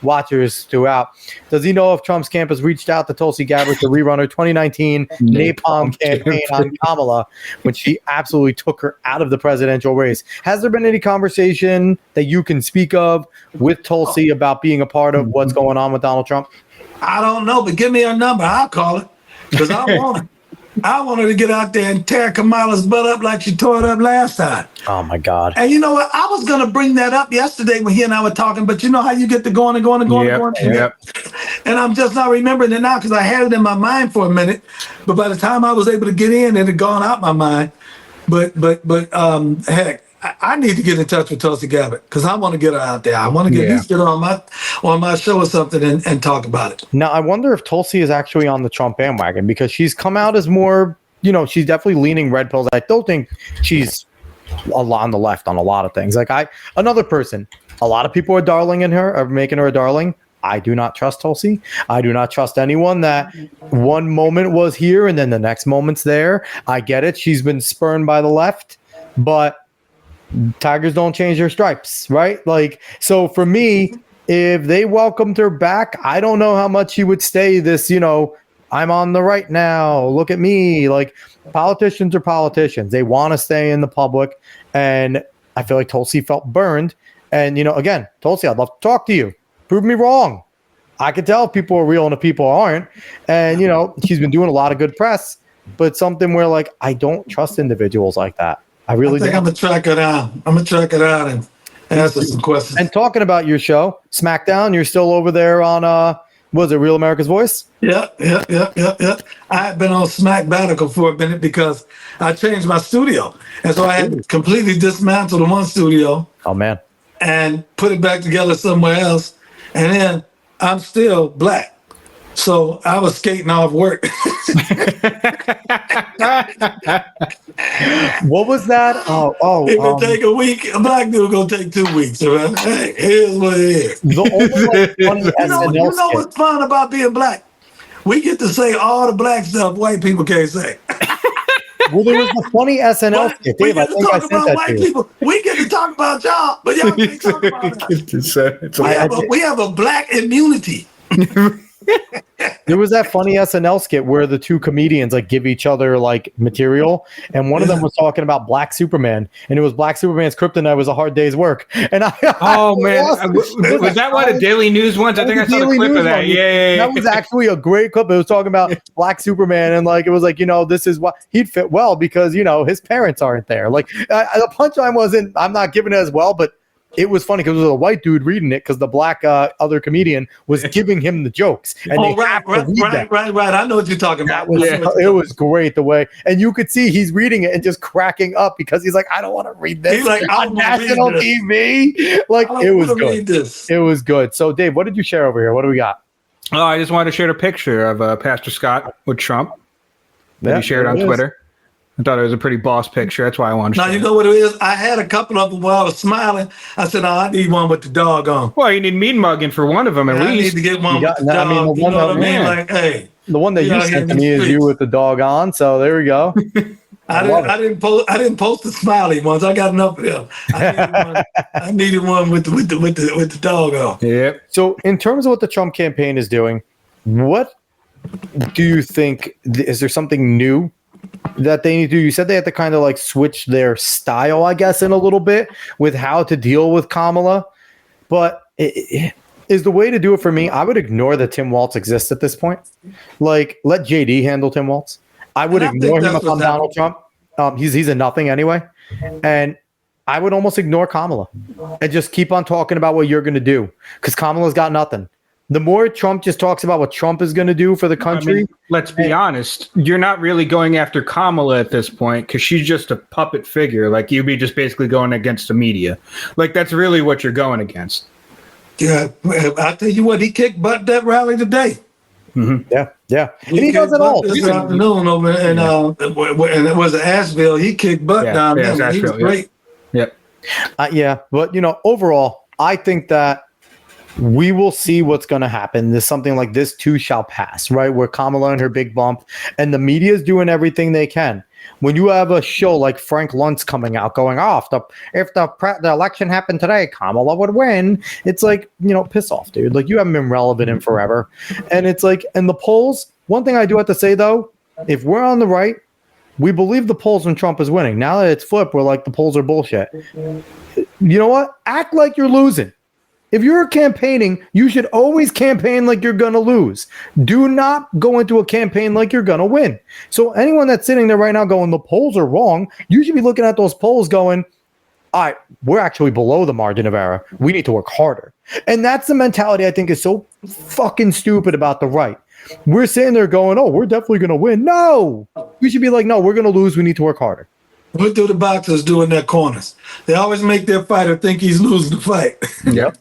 watchers throughout, does he know if Trump's camp has reached out to Tulsi Gabbard to rerun her 2019 napalm campaign on Kamala when she absolutely took her out of the presidential race? Has there been any conversation that you can speak of with Tulsi about being a part of what's going on with Donald Trump? I don't know, but give me her number. I'll call it because I want it. I want her to get out there and tear Kamala's butt up like she tore it up last time. Oh my God. And you know what? I was going to bring that up yesterday when he and I were talking, but you know how you get to going and going and going and going. Yep. And I'm just not remembering it now because I had it in my mind for a minute. But by the time I was able to get in, it had gone out my mind. But heck, I need to get in touch with Tulsi Gabbard because I want to get her out there. I want to at least get her on my show or something and talk about it. Now, I wonder if Tulsi is actually on the Trump bandwagon because she's come out as more, she's definitely leaning red pills. I don't think she's a lot on the left on a lot of things. Like another person, a lot of people are darlinging her, are making her a darling. I do not trust Tulsi. I do not trust anyone that one moment was here and then the next moment's there. I get it. She's been spurned by the left, but tigers don't change their stripes, right? Like, so for me, if they welcomed her back, I don't know how much she would stay this, I'm on the right now. Look at me. Like, politicians are politicians. They want to stay in the public. And I feel like Tulsi felt burned. And, again, Tulsi, I'd love to talk to you. Prove me wrong. I can tell if people are real and if people aren't. And, she's been doing a lot of good press, but something where, like, I don't trust individuals like that. I think I'm going to track her down. I'm going to track her down and ask her some questions. And talking about your show, SmackDown, you're still over there on, was it Real America's Voice? Yeah. I had been on Smack Batical for a minute because I changed my studio. And so I had to completely dismantle the one studio. Oh, man. And put it back together somewhere else. And then I'm still black. So I was skating off work. What was that? It could take a week. A black dude gonna take 2 weeks. Right? Hey, here's what it is. The only funny SNL you know what's fun about being black? We get to say all the black stuff white people can't say. Well, there was the funny SNL skit. Dave, I think I sent that to you. We get to talk about y'all, but y'all can't talk about us. We have a black immunity. There was that funny SNL skit where the two comedians like give each other like material, and one of them was talking about Black Superman, and it was Black Superman's kryptonite was a hard day's work. And was that one of Daily News ones? I think I saw the clip of that. Yeah. That was actually a great clip. It was talking about Black Superman, and like it was like this is what he'd fit well because his parents aren't there. Like the punchline wasn't I'm not giving it as well, but it was funny because it was a white dude reading it because the black other comedian was giving him the jokes. And right. I know what you're talking about. It was great the way, and you could see he's reading it and just cracking up because he's like, I don't want to read this. He's like, on national TV. Like it was good. It was good. So Dave, what did you share over here? What do we got? Oh, I just wanted to share a picture of Pastor Scott with Trump that he shared on Twitter. I thought it was a pretty boss picture. That's why I wanted to share. Now, you know what it is? I had a couple of them while I was smiling. I said, I need one with the dog on. Well, you need mean mugging for one of them at least. I need to get one with the dog. You know what I mean? Like, hey. The one that you sent to me is you with the dog on. So there we go. I didn't post the smiley ones. I got enough of them. I needed one with the dog on. Yeah. So in terms of what the Trump campaign is doing, what do you think? Is there something new that they need to do? You said they have to kind of like switch their style, I guess, in a little bit with how to deal with Kamala. But is the way to do it for me, I would ignore that Tim Walz exists at this point. Like, let JD handle Tim Walz. I would ignore him if I'm Donald Trump. He's a nothing anyway. And I would almost ignore Kamala and just keep on talking about what you're going to do because Kamala's got nothing. The more Trump just talks about what Trump is going to do for the country. I mean, let's be honest. You're not really going after Kamala at this point because she's just a puppet figure. Like, you'd be just basically going against the media. Like, that's really what you're going against. Yeah, I'll tell you what, he kicked butt that rally today. Mm-hmm. Yeah. And he does it all. This afternoon over in, and it was Asheville. He kicked butt down there. He was great. Yep. But, overall, I think that we will see what's going to happen. There's something like this too shall pass, right? Where Kamala and her big bump and the media is doing everything they can. When you have a show like Frank Luntz coming out going off, if the election happened today, Kamala would win. It's like, piss off, dude. Like, you haven't been relevant in forever. And it's like, and the polls, one thing I do have to say though, if we're on the right, we believe the polls when Trump is winning. Now that it's flipped, we're like, the polls are bullshit. You know what? Act like you're losing. If you're campaigning, you should always campaign like you're going to lose. Do not go into a campaign like you're going to win. So anyone that's sitting there right now going, the polls are wrong, you should be looking at those polls going, all right, we're actually below the margin of error. We need to work harder. And that's the mentality I think is so fucking stupid about the right. We're sitting there going, oh, we're definitely going to win. No, we should be like, no, we're going to lose. We need to work harder. What do the boxers do in their corners? They always make their fighter think he's losing the fight. Yep.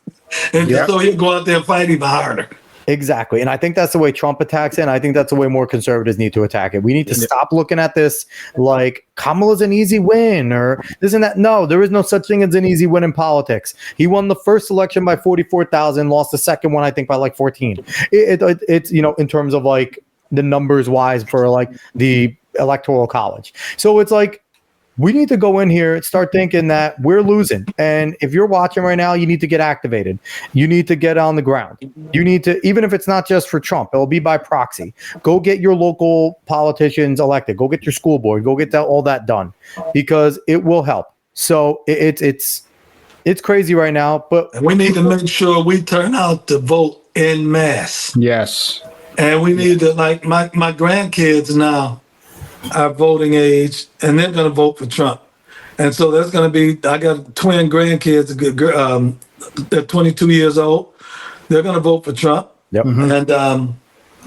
And so he'll go out there and fight even harder. Exactly. And I think that's the way Trump attacks it. And I think that's the way more conservatives need to attack it. We need to stop looking at this like Kamala's an easy win or this and that. No, there is no such thing as an easy win in politics. He won the first election by 44,000, lost the second one, I think, by like 14. It's, you know, in terms of like the numbers wise for like the electoral college. So it's like, we need to go in here and start thinking that we're losing. And if you're watching right now, you need to get activated. You need to get on the ground. You need to, even if it's not just for Trump, it'll be by proxy. Go get your local politicians elected. Go get your school board. Go get all that done because it will help. So it's crazy right now, but we need to make sure we turn out to vote en masse. Yes. And we need to, like my grandkids now are voting age, and they're going to vote for Trump. And so that's going to be, I got twin grandkids, they're 22 years old. They're going to vote for Trump. Yep. And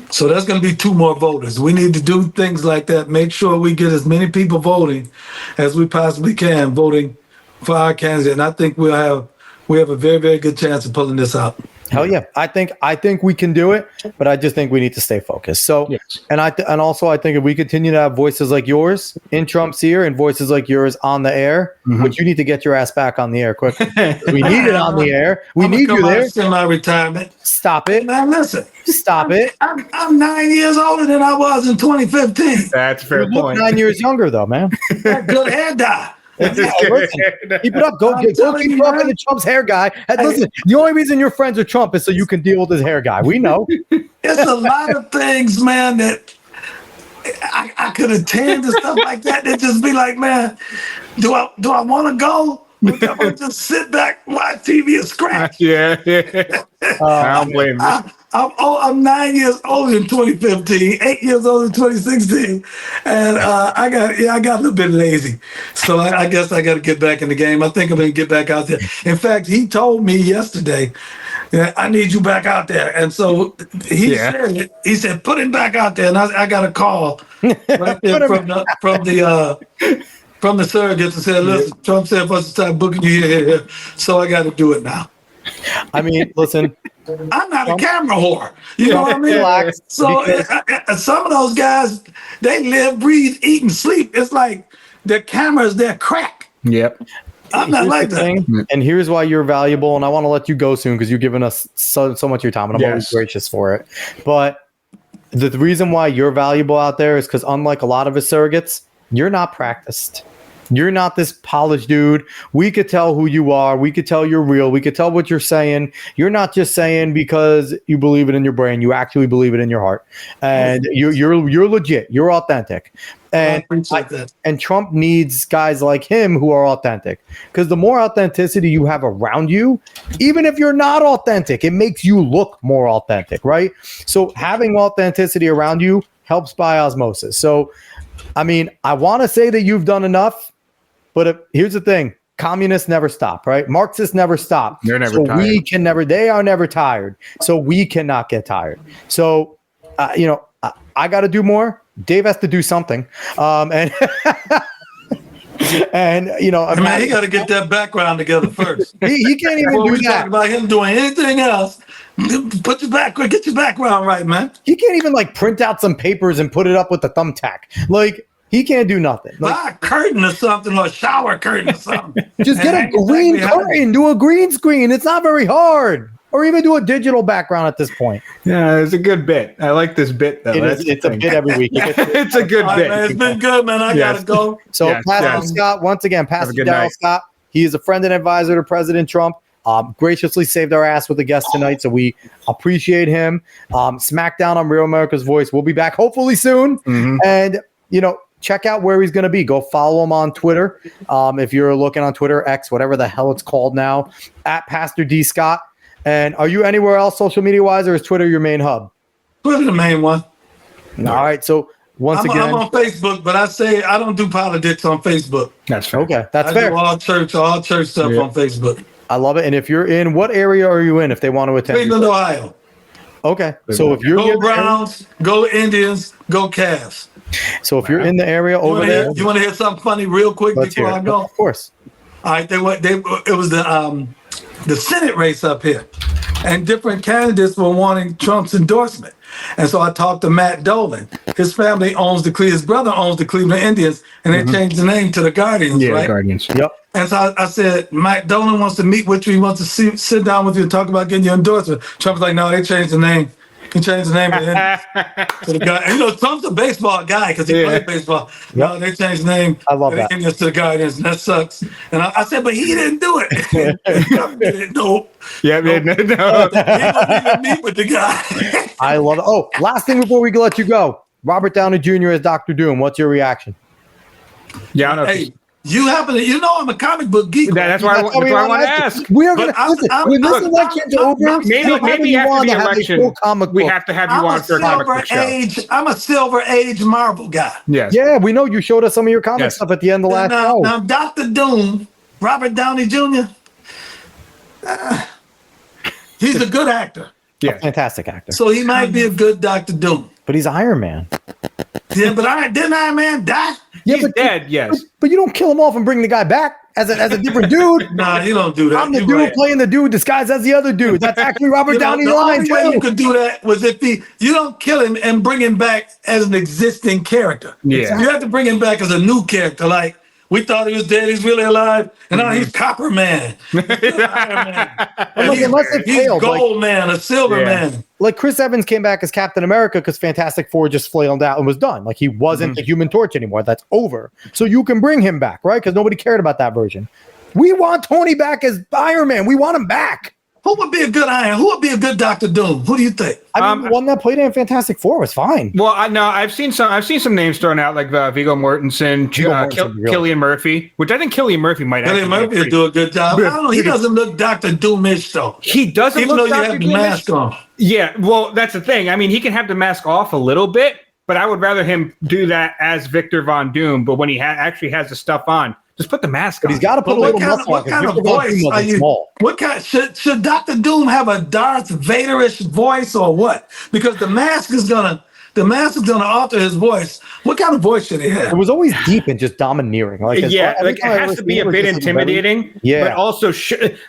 so that's going to be 2 more voters. We need to do things like that, make sure we get as many people voting as we possibly can, voting for our candidate. And I think we have a very, very good chance of pulling this out. Hell yeah. I think we can do it, but I just think we need to stay focused. So, yes. And also I think if we continue to have voices like yours in Trump's ear and voices like yours on the air, which you need to get your ass back on the air quick. We need it on the air. We need you there. Semi-retirement. Stop it. Man, listen. Stop it. I'm 9 years older than I was in 2015. That's a fair You look point. 9 years younger though, man. That good hair dye. Keep it up. Go keep up the Trump's hair guy. And listen, the only reason you're friends with Trump is so you can deal with his hair guy. We know. It's a lot of things, man, that I could attend to stuff like that. It just be like, man, do I want to go? Or do I just sit back, watch TV and scratch? Yeah. I don't blame you. I'm 9 years old in 2015, 8 years old in 2016, and I got a little bit lazy. So I guess I got to get back in the game. I think I'm going to get back out there. In fact, he told me yesterday, I need you back out there. And so he said, put him back out there. And I got a call right there from the surrogate and said, listen, Trump said for us to start booking you here. So I got to do it now. I mean, listen. I'm not a camera whore. You know what I mean? Relax, so some of those guys, they live, breathe, eat, and sleep. It's like their cameras, their crack. Yep. I'm not like that. And here's why you're valuable. And I want to let you go soon because you've given us so much of your time, and I'm always gracious for it. But the reason why you're valuable out there is because unlike a lot of his surrogates, you're not practiced. You're not this polished dude. We could tell who you are. We could tell you're real. We could tell what you're saying. You're not just saying because you believe it in your brain. You actually believe it in your heart. And you're legit. You're authentic. And and Trump needs guys like him who are authentic. Because the more authenticity you have around you, even if you're not authentic, it makes you look more authentic, right? So having authenticity around you helps by osmosis. So, I mean, I want to say that you've done enough. But here's the thing. Communists never stop, right? Marxists never stop. They're never tired. They are never tired. So we cannot get tired. So, I got to do more. Dave has to do something. And he got to get that background together first. he can't even do that. About him doing anything else. Get your background right, man. He can't even print out some papers and put it up with the thumbtack. He can't do nothing. Buy a curtain or something, or a shower curtain or something. Just get a green curtain. Do a green screen. It's not very hard. Or even do a digital background at this point. Yeah, it's a good bit. I like this bit, though. It's a bit every week. It's a good bit. Man, it's been good, man. I got to go. So, Pastor Scott, once again, Pastor Darrell Scott, he is a friend and advisor to President Trump. Graciously saved our ass with a guest tonight, so we appreciate him. Smackdown on Real America's Voice. We'll be back hopefully soon. And, check out where he's going to be. Go follow him on Twitter. If you're looking on Twitter, X, whatever the hell it's called now, at Pastor D. Scott. And are you anywhere else social media wise, or is Twitter your main hub? Twitter the main one. All right. So once I'm again, on Facebook, but I say I don't do politics on Facebook. That's fair. okay, that's I fair. do all church stuff on Facebook. I love it. And if you're in, what area are you in? If they want to attend, Cleveland, Ohio. okay. So if you're Go near the area- Browns, go Indians, go Cavs. so if you're in the area over there, You want to hear something funny real quick let's hear before I it. go? Of course. All right, it was the Senate race up here, and different candidates were wanting Trump's endorsement. And so I talked to Matt Dolan. His family owns his brother owns the Cleveland Indians, and they changed the name to the Guardians, Yeah, right? Guardians. Yep. And so I said, Matt Dolan wants to meet with you. He wants to sit down with you and talk about getting your endorsement. Trump's like, no, they changed the name. He changed the name of the Indians to the guy. And, Trump's a baseball guy because he played baseball. No, they changed the name I love of the that. Indians to the Guardians, and that sucks. And I said, but he didn't do it. No. Yeah, man, no. He didn't even meet with the guy. I love it. Oh, last thing before we let you go, Robert Downey Jr. as Dr. Doom. What's your reaction? Yeah, I don't know. Hey, you happen to, I'm a comic book geek. That's why I want to ask. We are But going to I'm- when this look, election's I'm- over. Maybe after the election, we have to have you I'm on a for a comic silver book show. age. I'm a silver age Marvel guy. Yes. Yeah, we know you showed us some of your comic Yes. stuff at the end of the last show. Now, Dr. Doom, Robert Downey Jr., he's a good actor. Yeah. Fantastic actor. So he might be a good Dr. Doom. But he's Iron Man. Yeah, but didn't Iron Man die? Yeah, He's dead, yes. But you don't kill him off and bring the guy back as a different dude. Nah, you don't do that. I'm the You're dude right. playing the dude disguised as the other dude. That's actually Robert Downey The line only way you too. could do that was if you don't kill him and bring him back as an existing character. Yeah. You have to bring him back as a new character. Like, we thought he was dead, he's really alive, and now he's Copper Man. He's Iron Man. Unless they He's failed, Gold Man, a Silver Man. Like Chris Evans came back as Captain America because Fantastic Four just flailed out and was done. Like he wasn't the Human Torch anymore. That's over. So you can bring him back, right? Because nobody cared about that version. We want Tony back as Iron Man. We want him back. Who would be a good Iron? Who would be a good Dr. Doom? Who do you think? I mean, the one that played in Fantastic Four was fine. Well, I've seen some names thrown out like Viggo Mortensen, Cillian Murphy, which I think Cillian Murphy might. Cillian Murphy would do a good job. I don't know. He doesn't look Dr. Doomish though. He doesn't Even look though you Dr. have the Doomish. mask on. Yeah, well, that's the thing. I mean, he can have the mask off a little bit, but I would rather him do that as Victor Von Doom. But when he actually has the stuff on, just put the mask on. But he's got to put a little muscle on. What kind of Victor Von voice Doom are wasn't you? small. What kind should Dr. Doom have a Darth Vaderish voice or what? Because the mask is gonna alter his voice. What kind of voice should he have? It was always deep and just domineering. Like it has to be a bit intimidating. But also,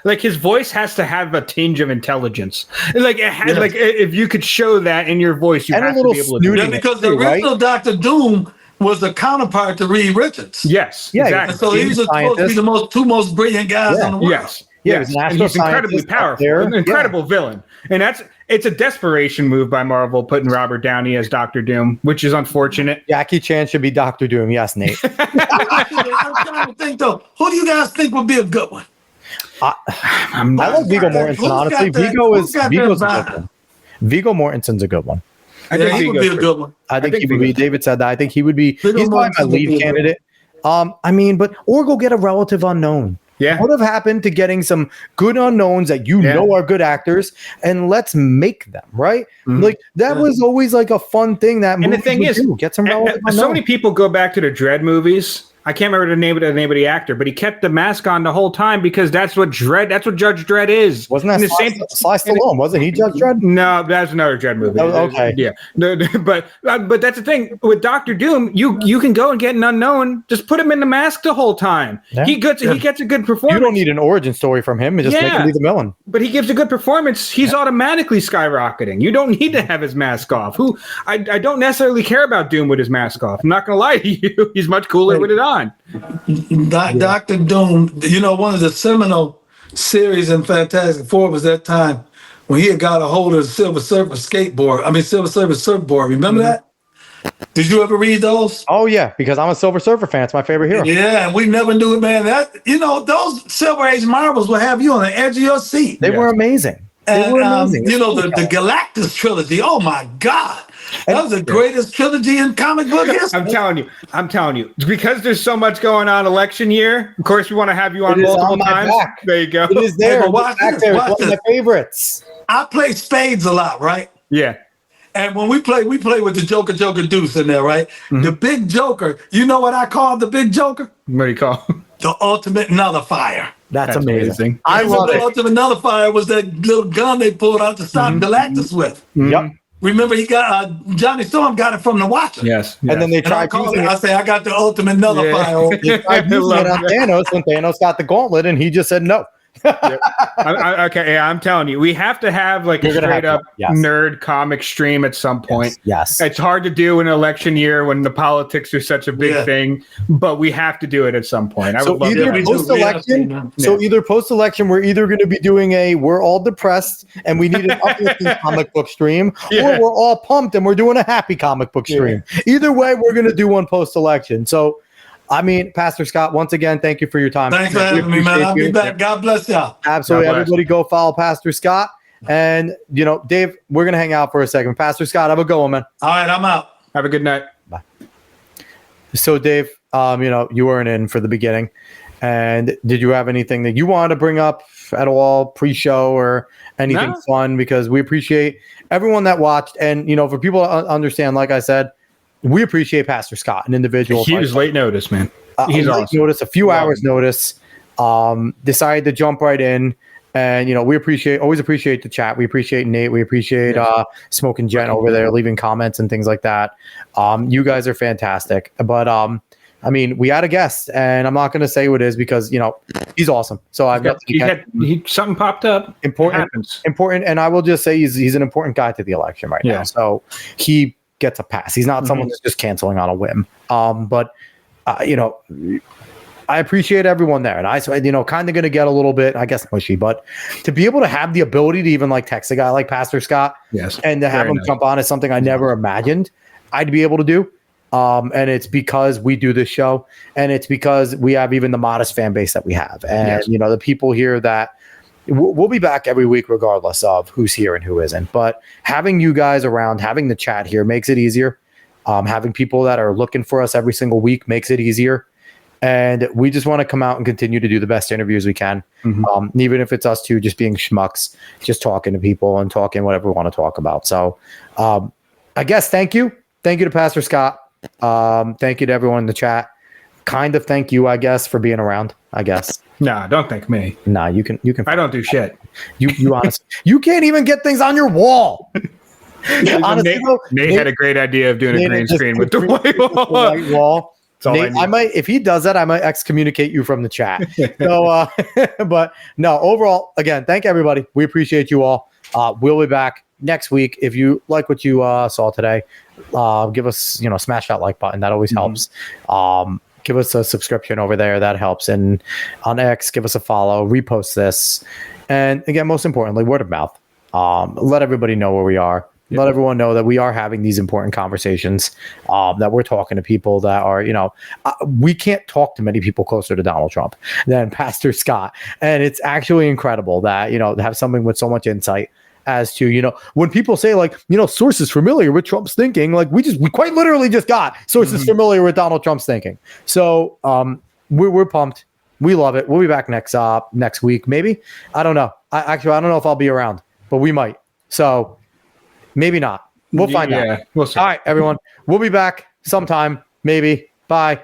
like his voice has to have a tinge of intelligence. Like it has, like if you could show that in your voice, you have to be able to do Yeah, because the original Dr. Doom was the counterpart to Reed Richards. Yes, yeah, exactly. And so he was supposed to be the two most brilliant guys in the world. Yes. Yeah, Yes, and he's incredibly powerful, an incredible villain, and it's a desperation move by Marvel putting Robert Downey as Dr. Doom, which is unfortunate. Jackie Chan should be Dr. Doom. Yes, Nate. I'm trying to think though. Who do you guys think would be a good one? I like Viggo Mortensen. Honestly, Vigo's a good one. Viggo Mortensen's a good one. I think he would be a good one. I think he would be. David said that. I think he would be. Viggo He's probably my Mortensen would be lead a candidate. I mean, or go get a relative unknown. Yeah. What have happened to getting some good unknowns that you know are good actors, and let's make them, right? Like that was always like a fun thing that. And the thing is, get some relative so many people go back to the Dredd movies. I can't remember the name of the actor, but he kept the mask on the whole time because that's what Judge Dredd is. Wasn't that Sly Stallone? Wasn't he Judge Dredd? No, that's another Dredd movie. Oh, okay. Yeah. But that's the thing with Dr. Doom. You can go and get an unknown. Just put him in the mask the whole time. Yeah. He gets a good performance. You don't need an origin story from him. Just make him be the villain. But he gives a good performance. He's automatically skyrocketing. You don't need to have his mask off. I don't necessarily care about Doom with his mask off. I'm not going to lie to you. He's much cooler with it on. Dr. Doom, one of the seminal series in Fantastic Four was that time when he had got a hold of the Silver Surfer surfboard. Remember that? Did you ever read those? Oh yeah, because I'm a Silver Surfer fan. It's my favorite hero. Yeah, and we never knew it, man. Those Silver Age Marvels will have you on the edge of your seat. They were amazing. And, the Galactus trilogy. Oh my God. That was the greatest trilogy in comic book history. I'm telling you, because there's so much going on election year. Of course, we want to have you on It is multiple on my times. back. There you go. It is there. Hey, but It's watch back this, there. It's watch one of my this. favorites. I play spades a lot, right? Yeah. And when we play with the Joker Deuce in there, right? Mm-hmm. The big Joker, you know what I call the big Joker? What do you call? The ultimate nullifier. That's That's amazing. amazing. I love The it. ultimate nullifier was that little gun they pulled out to stop Galactus with. Yep. Remember, he got Johnny Storm got it from the Watcher. Yes. And then they And I tried call using it. I it. say I got the ultimate nullifier. They tried using it on Thanos when Thanos got the gauntlet, and he just said no. Okay, yeah, I'm telling you, we have to have like You're a gonna straight have up to, yes. nerd comic stream at some point. Yes. It's hard to do in an election year when the politics are such a big thing, but we have to do it at some point. I So would love either that. post-election, either post-election, we're either going to be doing we're all depressed and we need an uplifting comic book stream, or we're all pumped and we're doing a happy comic book stream. Either way, we're going to do one post-election. So, I mean, Pastor Scott, once again, thank you for your time. Thanks for having me, man. I'll be back. God bless y'all. Absolutely. God bless. Everybody go follow Pastor Scott. And, Dave, we're going to hang out for a second. Pastor Scott, have a good one, man. All right, I'm out. Have a good night. Bye. So, Dave, you weren't in for the beginning. And did you have anything that you wanted to bring up at all pre-show or anything fun? Because we appreciate everyone that watched. And, for people to understand, like I said, we appreciate Pastor Scott, an individual. He was late notice, man. He's awesome. Notice, a few hours notice, decided to jump right in. And, we always appreciate the chat. We appreciate Nate. We appreciate Smoking Jen over there leaving comments and things like that. You guys are fantastic. But, we had a guest, and I'm not going to say who it is because, he's awesome. So I've got something popped up. Important. And I will just say he's an important guy to the election right now. So he gets a pass. He's not someone that's just canceling on a whim. But I appreciate everyone there. And I kind of going to get a little bit, I guess, mushy, but to be able to have the ability to even text a guy like Pastor Scott and to have him jump on is something I never imagined I'd be able to do. And it's because we do this show, and it's because we have even the modest fan base that we have. And, the people here that we'll be back every week regardless of who's here and who isn't. But having you guys around, having the chat here makes it easier. Having people that are looking for us every single week makes it easier. And we just want to come out and continue to do the best interviews we can. Even if it's us two just being schmucks, just talking to people and talking whatever we want to talk about. So I guess thank you. Thank you to Pastor Scott. Thank you to everyone in the chat. Kind of thank you, I guess, for being around, I guess. Nah, don't thank me. Nah, you can. I don't do shit. You honestly, you can't even get things on your wall. Honestly, Nate had a great idea of doing a green screen with the white wall. Nate, I might, if he does that, I might excommunicate you from the chat. So, but no, overall, again, thank everybody. We appreciate you all. We'll be back next week. If you like what you saw today, give us, smash that like button. That always helps. Give us a subscription over there. That helps. And on X, give us a follow, repost this. And again, most importantly, word of mouth. Let everybody know where we are. Let everyone know that we are having these important conversations, that we're talking to people that are, we can't talk to many people closer to Donald Trump than Pastor Scott. And it's actually incredible that, to have something with so much insight as to, when people say sources familiar with Trump's thinking, we quite literally just got sources familiar with Donald Trump's thinking. So we're pumped. We love it. We'll be back next week. Maybe. I don't know. I don't know if I'll be around, but we might. So maybe not. We'll find out. We'll see. All right, everyone. We'll be back sometime. Maybe. Bye.